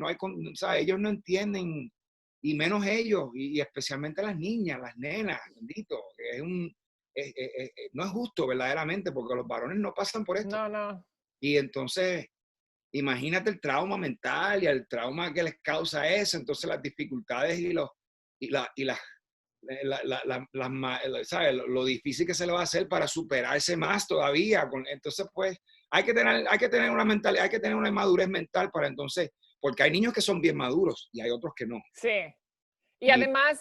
¿sabes? Ellos no entienden, y menos ellos, y especialmente las niñas, las nenas, bendito, que no es justo verdaderamente, porque los varones no pasan por esto. no, no. Y entonces, imagínate el trauma mental y el trauma que les causa eso, entonces las dificultades y las ¿sabes? Lo difícil que se le va a hacer para superarse más todavía. Entonces, pues, hay que tener una mentalidad, hay que tener una madurez mental para entonces, porque hay niños que son bien maduros y hay otros que no. Sí. Y Y además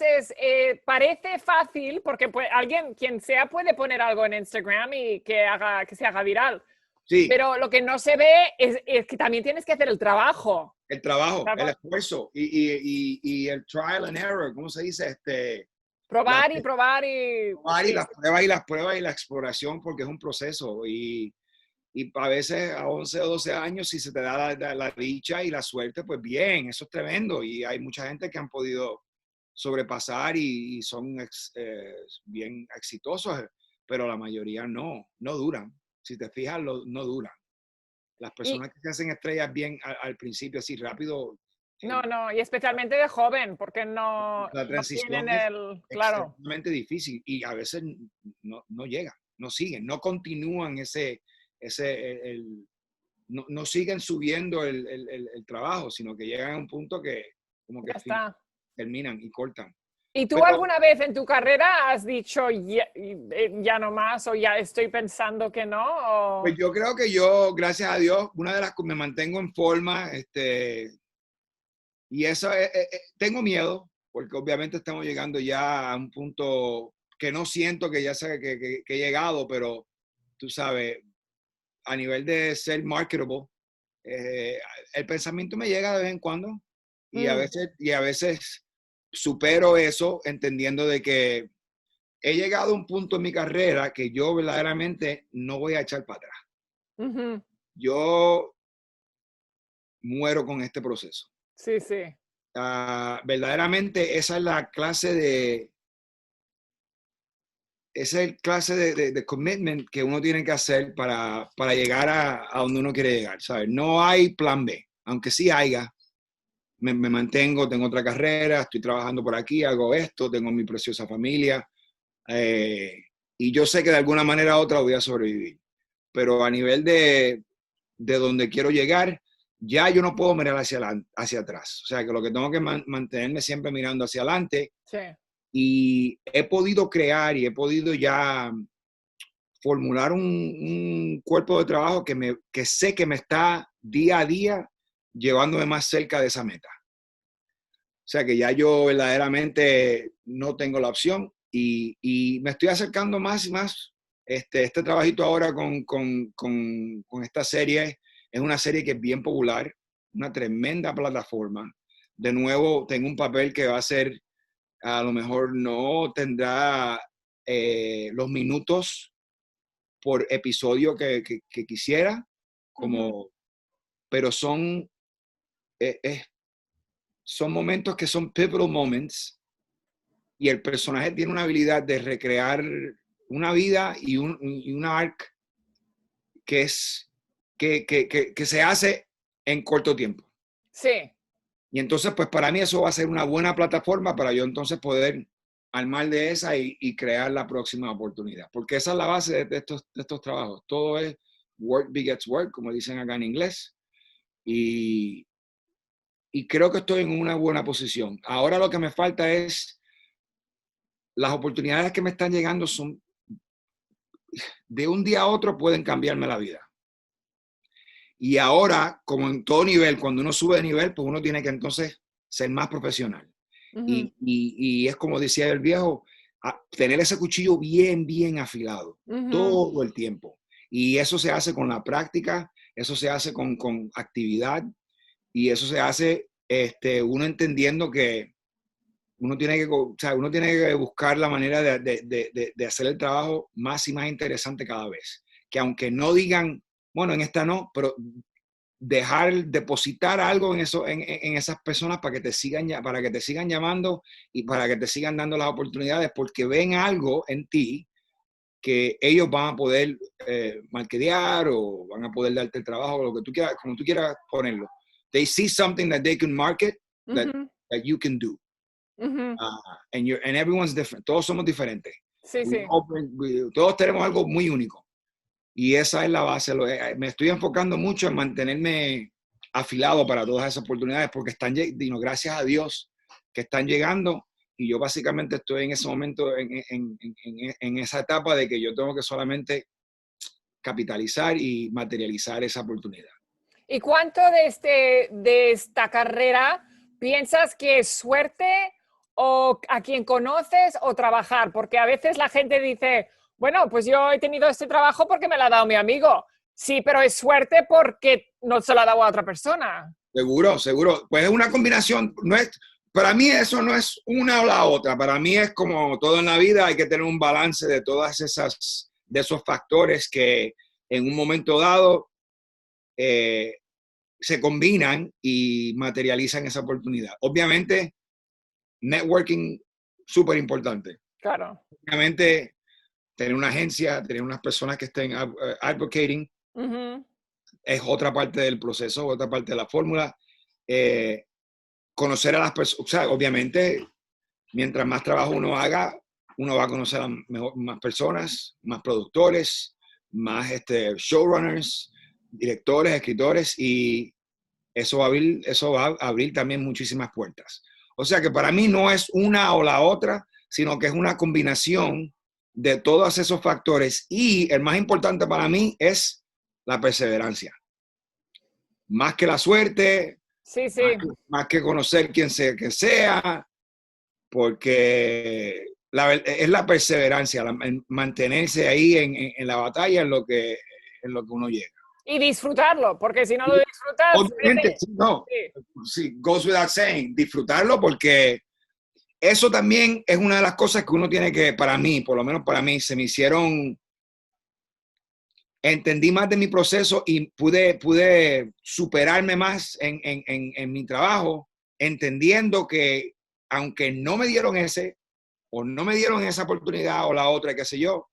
parece fácil porque alguien, quien sea, puede poner algo en Instagram y que se haga viral. sí, Pero lo que no se ve es que también tienes que hacer el trabajo. el trabajo, el esfuerzo y el trial and error, ¿cómo se dice? La, Probar y probar y... probar y Sí, las pruebas y las pruebas y la exploración, porque es un proceso. Y a veces a 11 o 12 años, si se te da la dicha y la suerte, pues bien, eso es tremendo. Y hay mucha gente que han podido sobrepasar y son bien exitosos, pero la mayoría no duran. Si te fijas, no duran. Las y, personas que se hacen estrellas bien al principio, así rápido, no, y especialmente de joven, porque no la tienen transición es el... Claro. extremadamente difícil y a veces no llega. no siguen, no continúan no siguen subiendo el trabajo, sino que llegan a un punto que como que Ya está. terminan y cortan. ¿Y tú Pero alguna vez en tu carrera has dicho ya no más o ya estoy pensando que no? pues yo creo que yo, gracias a Dios, una de las que me mantengo en forma, y eso, tengo miedo, porque obviamente estamos llegando ya a un punto que no siento que ya sé que he llegado, pero tú sabes, a nivel de ser marketable, eh, el pensamiento me llega de vez en cuando y a veces supero eso entendiendo de que he llegado a un punto en mi carrera que yo verdaderamente no voy a echar para atrás. Ujú. Yo muero con este proceso. Sí, sí. Verdaderamente esa es el clase de commitment que uno tiene que hacer para llegar a donde uno quiere llegar, ¿sabes? No hay plan B, aunque sí haya. Me mantengo, tengo otra carrera, estoy trabajando por aquí, hago esto, tengo mi preciosa familia, y yo sé que de alguna manera u otra voy a sobrevivir. Pero a nivel de donde quiero llegar, ya yo no puedo mirar hacia atrás. O sea, que lo que tengo que mantenerme siempre mirando hacia adelante. Sí. Y he podido crear y he podido ya formular un cuerpo de trabajo que sé que me está día a día llevándome más cerca de esa meta. O sea que ya yo verdaderamente no tengo la opción y me estoy acercando más y más. Este trabajito ahora con esta serie es una serie que es bien popular, una tremenda plataforma. De nuevo, tengo un papel que va a ser, a lo mejor no tendrá los minutos por episodio que quisiera, Ujú. como, pero eh, eh, son momentos que son pivotal moments y el personaje tiene una habilidad de recrear una vida y una arc que que se hace en corto tiempo. Sí. Y entonces, pues para mí eso va a ser una buena plataforma para yo entonces poder armar de esa y crear la próxima oportunidad. Porque esa es la base de estos trabajos. Todo es work begets work, como dicen acá en inglés. Y, y creo que estoy en una buena posición. Ahora lo que me falta es, las oportunidades que me están llegando son, de un día a otro pueden cambiarme la vida. Y ahora, como en todo nivel, cuando uno sube de nivel, pues uno tiene que entonces ser más profesional. Ujú. Y es como decía el viejo, tener ese cuchillo bien afilado Ujú. todo el tiempo. Y eso se hace con la práctica, eso se hace con actividad y eso se hace uno entendiendo que uno tiene que buscar la manera de hacer el trabajo más y más interesante cada vez. Que aunque no digan, bueno, en esta no, pero depositar algo en esas personas para que te sigan llamando y para que te sigan dando las oportunidades porque ven algo en ti que ellos van a poder marketear o van a poder darte el trabajo o lo que tú quieras, como tú quieras ponerlo. They see something that they can market Ujú. that you can do. Ujú. And everyone's different. Todos somos diferentes. Sí, sí. Todos tenemos algo muy único. Y esa es la base. Me estoy enfocando mucho en mantenerme afilado para todas esas oportunidades porque gracias a Dios que están llegando y yo básicamente estoy en ese momento, en esa etapa de que yo tengo que solamente capitalizar y materializar esa oportunidad. ¿Y cuánto de esta carrera piensas que es suerte o a quien conoces o trabajar? Porque a veces la gente dice, bueno, pues yo he tenido este trabajo porque me lo ha dado mi amigo. Sí, pero es suerte porque no se lo ha dado a otra persona. Seguro, seguro. Pues es una combinación. Para mí eso no es una o la otra. Para mí es como todo en la vida, hay que tener un balance de esos factores que en un momento dado eh, se combinan y materializan esa oportunidad. Obviamente, networking, súper importante. Claro. Obviamente, tener una agencia, tener unas personas que estén advocating, Ujú. es otra parte del proceso, otra parte de la fórmula. Conocer a las personas, o sea, obviamente, mientras más trabajo uno haga, uno va a conocer a más personas, más productores, más showrunners, directores, escritores, y eso va a abrir también muchísimas puertas. O sea que para mí no es una o la otra, sino que es una combinación de todos esos factores, y el más importante para mí es la perseverancia. Más que la suerte, Sí, sí. más que conocer quién sea que sea, porque es la perseverancia, mantenerse ahí en la batalla en lo que uno llega. Y disfrutarlo, porque si no lo disfrutas, Obviamente, no, sí. sí, goes without saying, disfrutarlo, porque eso también es una de las cosas que uno tiene que, para mí, por lo menos para mí, entendí más de mi proceso y pude superarme más en mi trabajo, entendiendo que aunque no me dieron o no me dieron esa oportunidad o la otra, qué sé yo,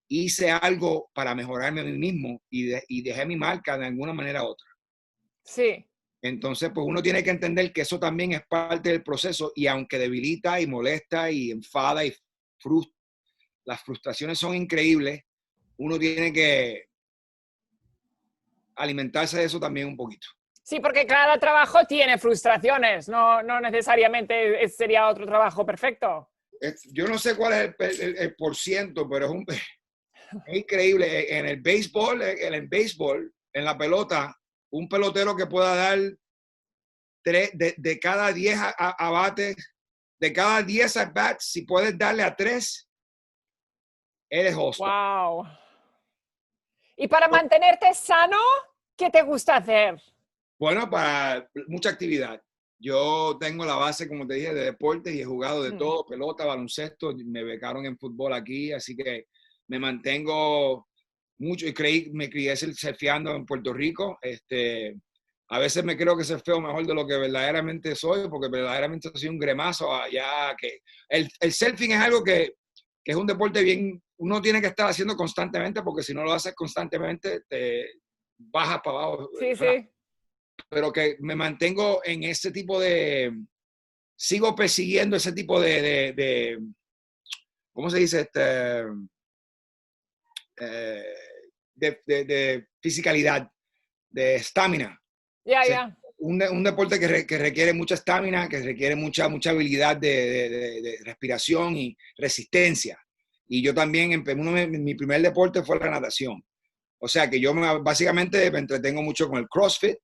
hice algo para mejorarme a mí mismo y dejé mi marca de alguna manera u otra. Sí. Entonces, pues uno tiene que entender que eso también es parte del proceso, y aunque debilita y molesta y enfada y las frustraciones son increíbles, uno tiene que alimentarse de eso también un poquito. Sí, porque cada trabajo tiene frustraciones, no necesariamente sería otro trabajo perfecto. Yo no sé cuál es el por ciento, pero es increíble. En el béisbol, en la pelota, un pelotero que pueda dar de cada 10 abates, de cada 10 at-bats, si puedes darle a 3, eres hosta. Wow. Y para mantenerte sano, ¿qué te gusta hacer? Bueno, para mucha actividad. Yo tengo la base, como te dije, de deportes, y he jugado de todo: pelota, baloncesto. Me becaron en fútbol aquí, así que me mantengo mucho, y me crié surfeando en Puerto Rico. A veces me creo que surfeo mejor de lo que verdaderamente soy, porque verdaderamente soy un gremazo allá. El surfing es algo que es un deporte bien, uno tiene que estar haciendo constantemente, porque si no lo haces constantemente, te bajas para abajo. Sí, sí. Pero que me mantengo en ese tipo sigo persiguiendo ese tipo ¿cómo se dice? De fisicalidad, de estamina. Ya. Un deporte que requiere mucha estamina, que requiere mucha habilidad de respiración y resistencia. Y yo también, mi primer deporte fue la natación. O sea que yo básicamente me entretengo mucho con el CrossFit,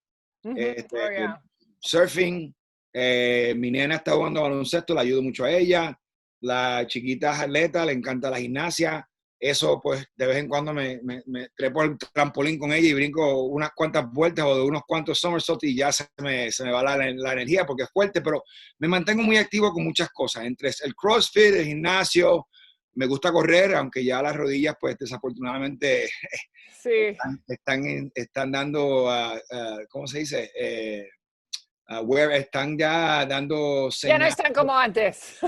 surfing. Mi nena está jugando baloncesto, le ayudo mucho a ella. La chiquita es atleta, le encanta la gimnasia. Eso, pues, de vez en cuando me trepo el trampolín con ella y brinco unas cuantas vueltas o de unos cuantos somersaults, y ya se me va la energía, porque es fuerte. Pero me mantengo muy activo con muchas cosas, entre el CrossFit, el gimnasio. Me gusta correr, aunque ya las rodillas, pues, desafortunadamente Sí. están dando, ¿cómo se dice? Están ya dando Ya no señales. están como antes.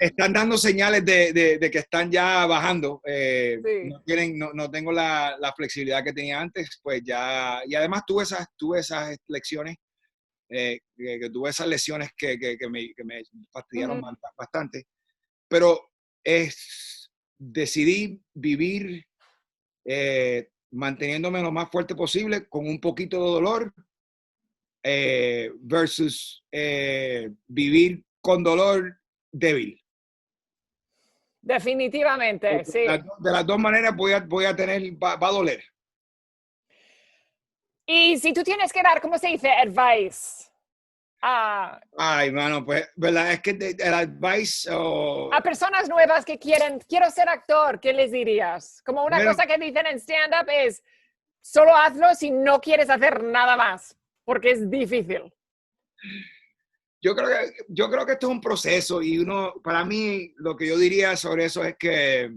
Están dando señales de que están ya bajando. Sí. No tengo la flexibilidad que tenía antes, pues ya. Y además tuve esas lecciones, que tuve esas lesiones que me fastidiaron bastante. Pero decidí vivir manteniéndome lo más fuerte posible, con un poquito de dolor, versus vivir con dolor débil. Definitivamente, sí. De las dos maneras va a doler. Y si tú tienes que dar, ¿cómo se dice? Advice. Ay, mano, pues, ¿verdad? Es que el advice... A personas nuevas que quiero ser actor, ¿qué les dirías? Como una cosa que dicen en stand-up es, solo hazlo si no quieres hacer nada más, porque es difícil. Yo creo que esto es un proceso, y para mí, lo que yo diría sobre eso es que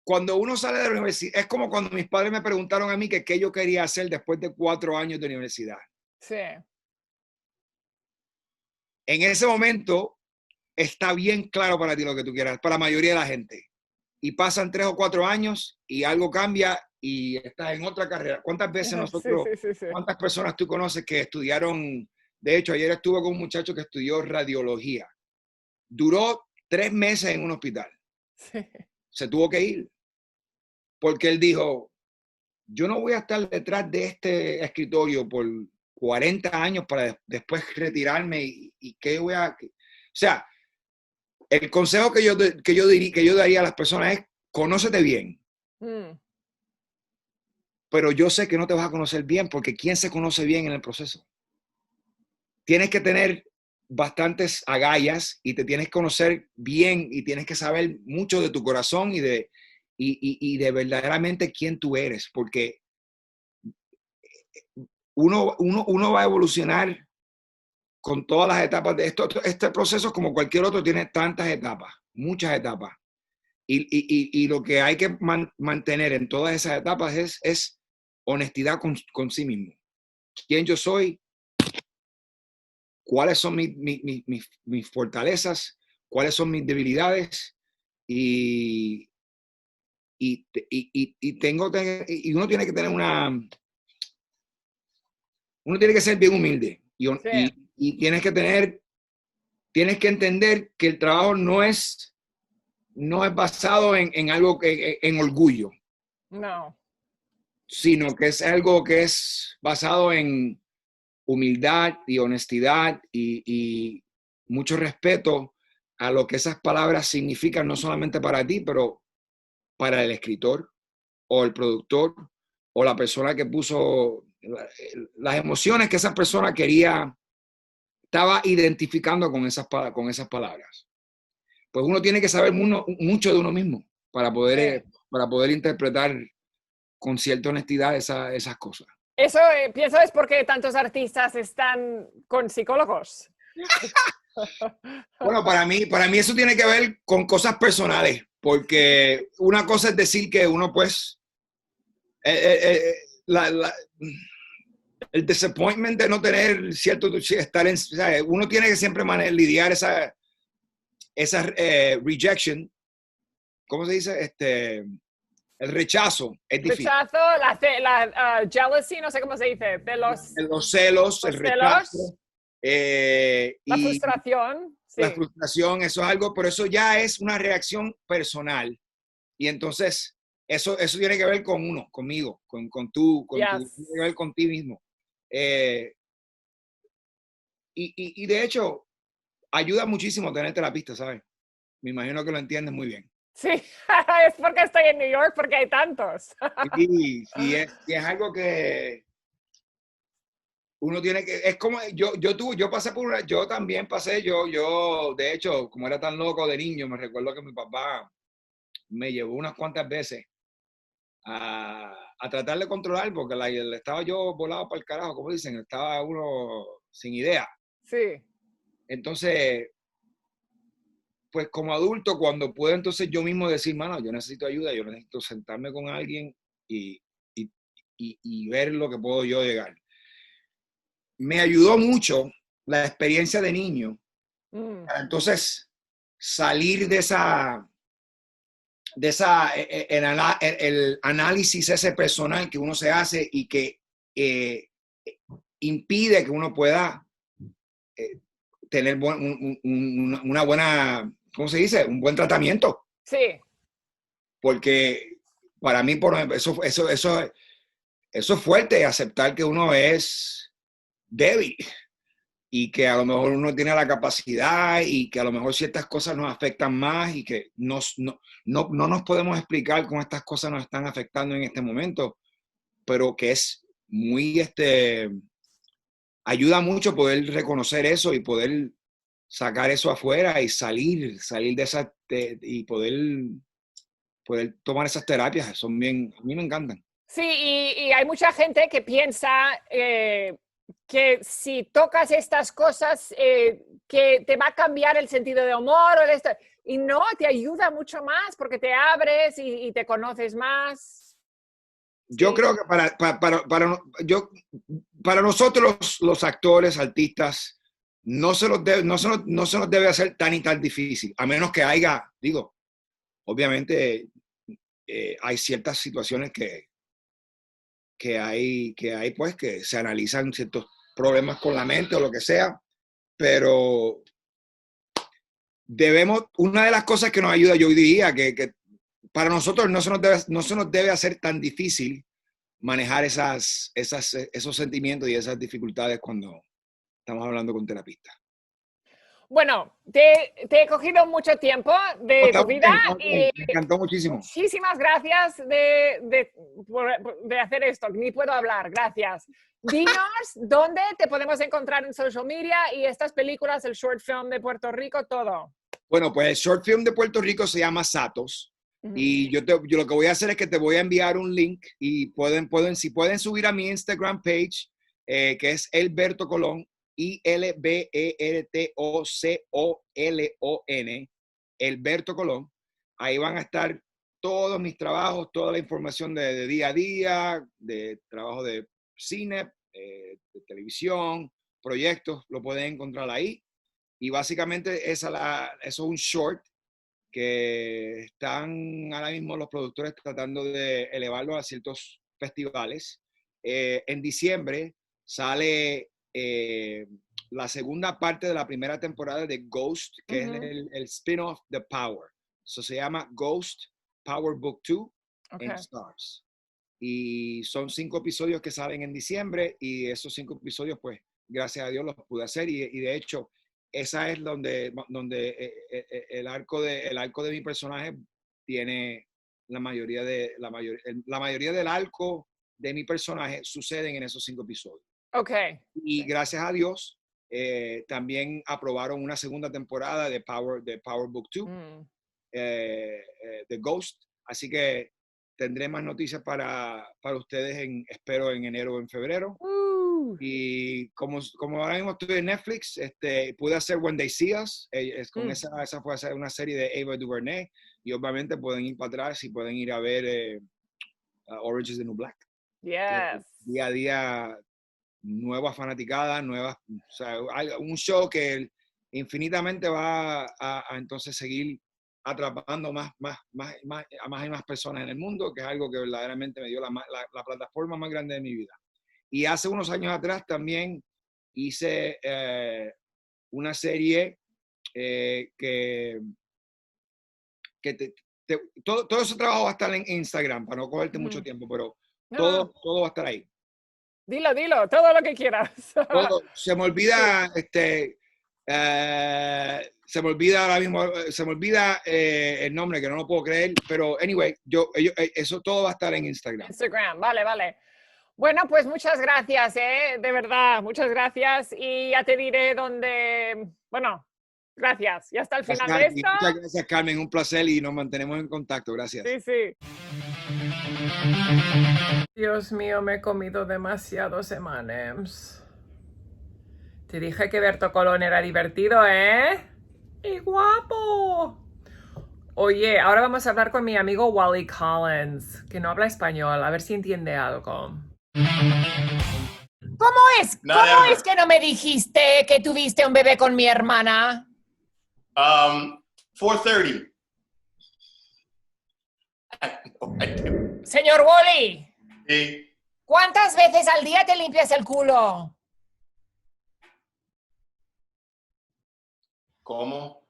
cuando uno sale de la universidad, es como cuando mis padres me preguntaron a mí que qué yo quería hacer después de 4 años de universidad. Sí. En ese momento está bien claro para ti lo que tú quieras, para la mayoría de la gente. Y pasan 3 o 4 años y algo cambia y estás en otra carrera. ¿Cuántas veces Sí. cuántas personas tú conoces que estudiaron De hecho, ayer estuve con un muchacho que estudió radiología. Duró 3 meses en un hospital. Sí. Se tuvo que ir. Porque él dijo, yo no voy a estar detrás de este escritorio por 40 años para después retirarme y qué voy a... O sea, el consejo que yo daría a las personas es, conócete bien. Pero yo sé que no te vas a conocer bien porque ¿quién se conoce bien en el proceso? Tienes que tener bastantes agallas y te tienes que conocer bien y tienes que saber mucho de tu corazón y de verdaderamente quién tú eres, porque uno va a evolucionar con todas las etapas de esto. Este proceso, como cualquier otro, tiene tantas etapas, muchas etapas. Y lo que hay que mantener en todas esas etapas es honestidad con sí mismo. ¿Quién yo soy? ¿Cuáles son mis fortalezas? ¿Cuáles son mis debilidades? Y uno tiene que tener uno tiene que ser bien humilde y tienes que entender que el trabajo no es basado en algo en orgullo. No. Sino que es algo que es basado en humildad y honestidad y mucho respeto a lo que esas palabras significan, no solamente para ti, pero para el escritor o el productor o la persona que puso las emociones que esa persona estaba identificando con esas palabras. Pues uno tiene que saber mucho de uno mismo para poder interpretar con cierta honestidad esas cosas. Eso pienso es porque tantos artistas están con psicólogos. Bueno, para mí eso tiene que ver con cosas personales, porque una cosa es decir que uno pues, el disappointment de no tener o sea, uno tiene que siempre lidiar esa rejection, ¿cómo se dice? El rechazo es difícil. Rechazo, la jealousy, no sé cómo se dice, de Los celos, el rechazo. celos, la Y frustración. Sí. la frustración, eso es algo, pero eso ya es una reacción personal. Y entonces, eso tiene que ver con uno, conmigo, tiene que ver con ti mismo. Y de hecho, ayuda muchísimo tener terapista, ¿sabes? Me imagino que lo entiendes muy bien. Sí, es porque estoy en New York, porque hay tantos. Y es algo que uno tiene que, es como, yo pasé yo también pasé, de hecho, como era tan loco de niño, me recuerdo que mi papá me llevó unas cuantas veces a tratar de controlar, porque estaba yo volado para el carajo, como dicen, estaba uno sin idea. Sí. Entonces, pues como adulto, cuando puedo entonces yo mismo decir, mano, yo necesito ayuda, yo necesito sentarme con alguien y ver lo que puedo yo llegar. Me ayudó mucho la experiencia de niño, para entonces salir de el análisis ese personal que uno se hace y que impide que uno pueda tener una buena, ¿cómo se dice? Un buen tratamiento. Sí. Porque para mí, por ejemplo, eso es fuerte, aceptar que uno es débil y que a lo mejor uno tiene la capacidad y que a lo mejor ciertas cosas nos afectan más y que no nos podemos explicar cómo estas cosas nos están afectando en este momento, pero que es muy, ayuda mucho poder reconocer eso y poder sacar eso afuera y salir de esa, y poder tomar esas terapias, a mí me encantan. Sí, y hay mucha gente que piensa que si tocas estas cosas, que te va a cambiar el sentido de humor, y no, te ayuda mucho más porque te abres y te conoces más. Yo Sí. creo que para nosotros los actores, artistas, no se nos debe hacer tan y tan difícil, a menos que haya, digo, obviamente hay ciertas situaciones que hay pues que se analizan ciertos problemas con la mente o lo que sea, pero una de las cosas que nos ayuda, yo diría que para nosotros no se nos debe hacer tan difícil manejar esos sentimientos y esas dificultades cuando estamos hablando con terapistas. Bueno, te he cogido mucho tiempo de tu vida y me encantó muchísimo. Muchísimas gracias de hacer esto. Ni puedo hablar, gracias. Dinos dónde te podemos encontrar en social media y estas películas, el short film de Puerto Rico, todo. Bueno, pues el short film de Puerto Rico se llama Satos. Y yo lo que voy a hacer es que te voy a enviar un link y si pueden subir a mi Instagram page, que es Elberto Colón, ILBERTOCOLON, Elberto Colón. Ahí van a estar todos mis trabajos, toda la información de día a día, de trabajo de cine, de televisión, proyectos, lo pueden encontrar ahí. Y básicamente eso es un short que están ahora mismo los productores tratando de elevarlo a ciertos festivales. En diciembre sale la segunda parte de la primera temporada de Ghost, que es el spin-off de Power. Eso se llama Ghost Power Book 2 en Stars. Y son 5 episodios que salen en diciembre y esos 5 episodios, pues, gracias a Dios los pude hacer y de hecho, esa es donde el arco de mi personaje tiene la mayoría del arco de mi personaje suceden en esos 5 episodios. Y gracias a Dios, también aprobaron una segunda temporada de Power Book 2, de Ghost. Así que tendré más noticias para ustedes, espero en enero o en febrero. Y como ahora mismo estoy en Netflix, pude hacer When They See Us. Esa fue una serie de Ava DuVernay. Y obviamente pueden ir para atrás y pueden ir a ver Orange is the New Black. Yes. Día a día, nuevas fanaticadas, o sea, un show que infinitamente va a entonces seguir atrapando más y más personas en el mundo, que es algo que verdaderamente me dio la plataforma más grande de mi vida. Y hace unos años atrás también hice una serie que todo ese trabajo va a estar en Instagram, para no cogerte mucho tiempo, pero todo va a estar ahí. Dilo, todo lo que quieras. Se me olvida, ahora mismo, el nombre, que no lo puedo creer, pero anyway, eso todo va a estar en Instagram. Vale. Bueno, pues muchas gracias, de verdad, muchas gracias. Y ya te diré dónde, bueno, gracias. Y hasta el final de esto. Muchas gracias, Carmen, un placer y nos mantenemos en contacto. Gracias. Sí. Dios mío, me he comido demasiados M&M's. Te dije que Berto Colón era divertido, ¿eh? ¡Y guapo! Oye, ahora vamos a hablar con mi amigo Wally Collins, que no habla español, a ver si entiende algo. ¿Cómo es que no me dijiste que tuviste un bebé con mi hermana? 4:30. Señor Wally, Sí. ¿cuántas veces al día te limpias el culo? ¿Cómo?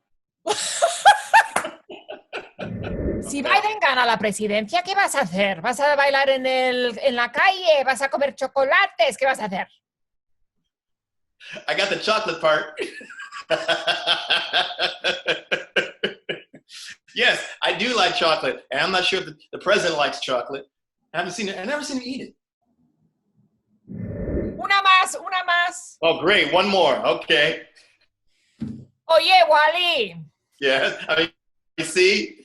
Si Biden gana la presidencia, ¿qué vas a hacer? ¿Vas a bailar en la calle? ¿Vas a comer chocolates? ¿Qué vas a hacer? I got the chocolate part. Yes, I do like chocolate, and I'm not sure if the president likes chocolate. I've never seen him eat it. Una más. Oh, great, one more. Okay. Oye, Wally. Yes, you see?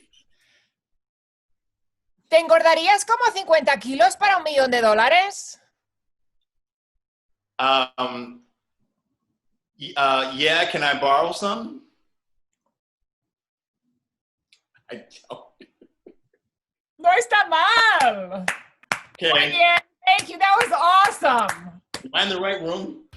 ¿Te engordarías como 50 kilos para $1 millón? Yeah, can I borrow some? I don't. No está mal. Okay. Muy bien, thank you, that was awesome. Am I in the right room?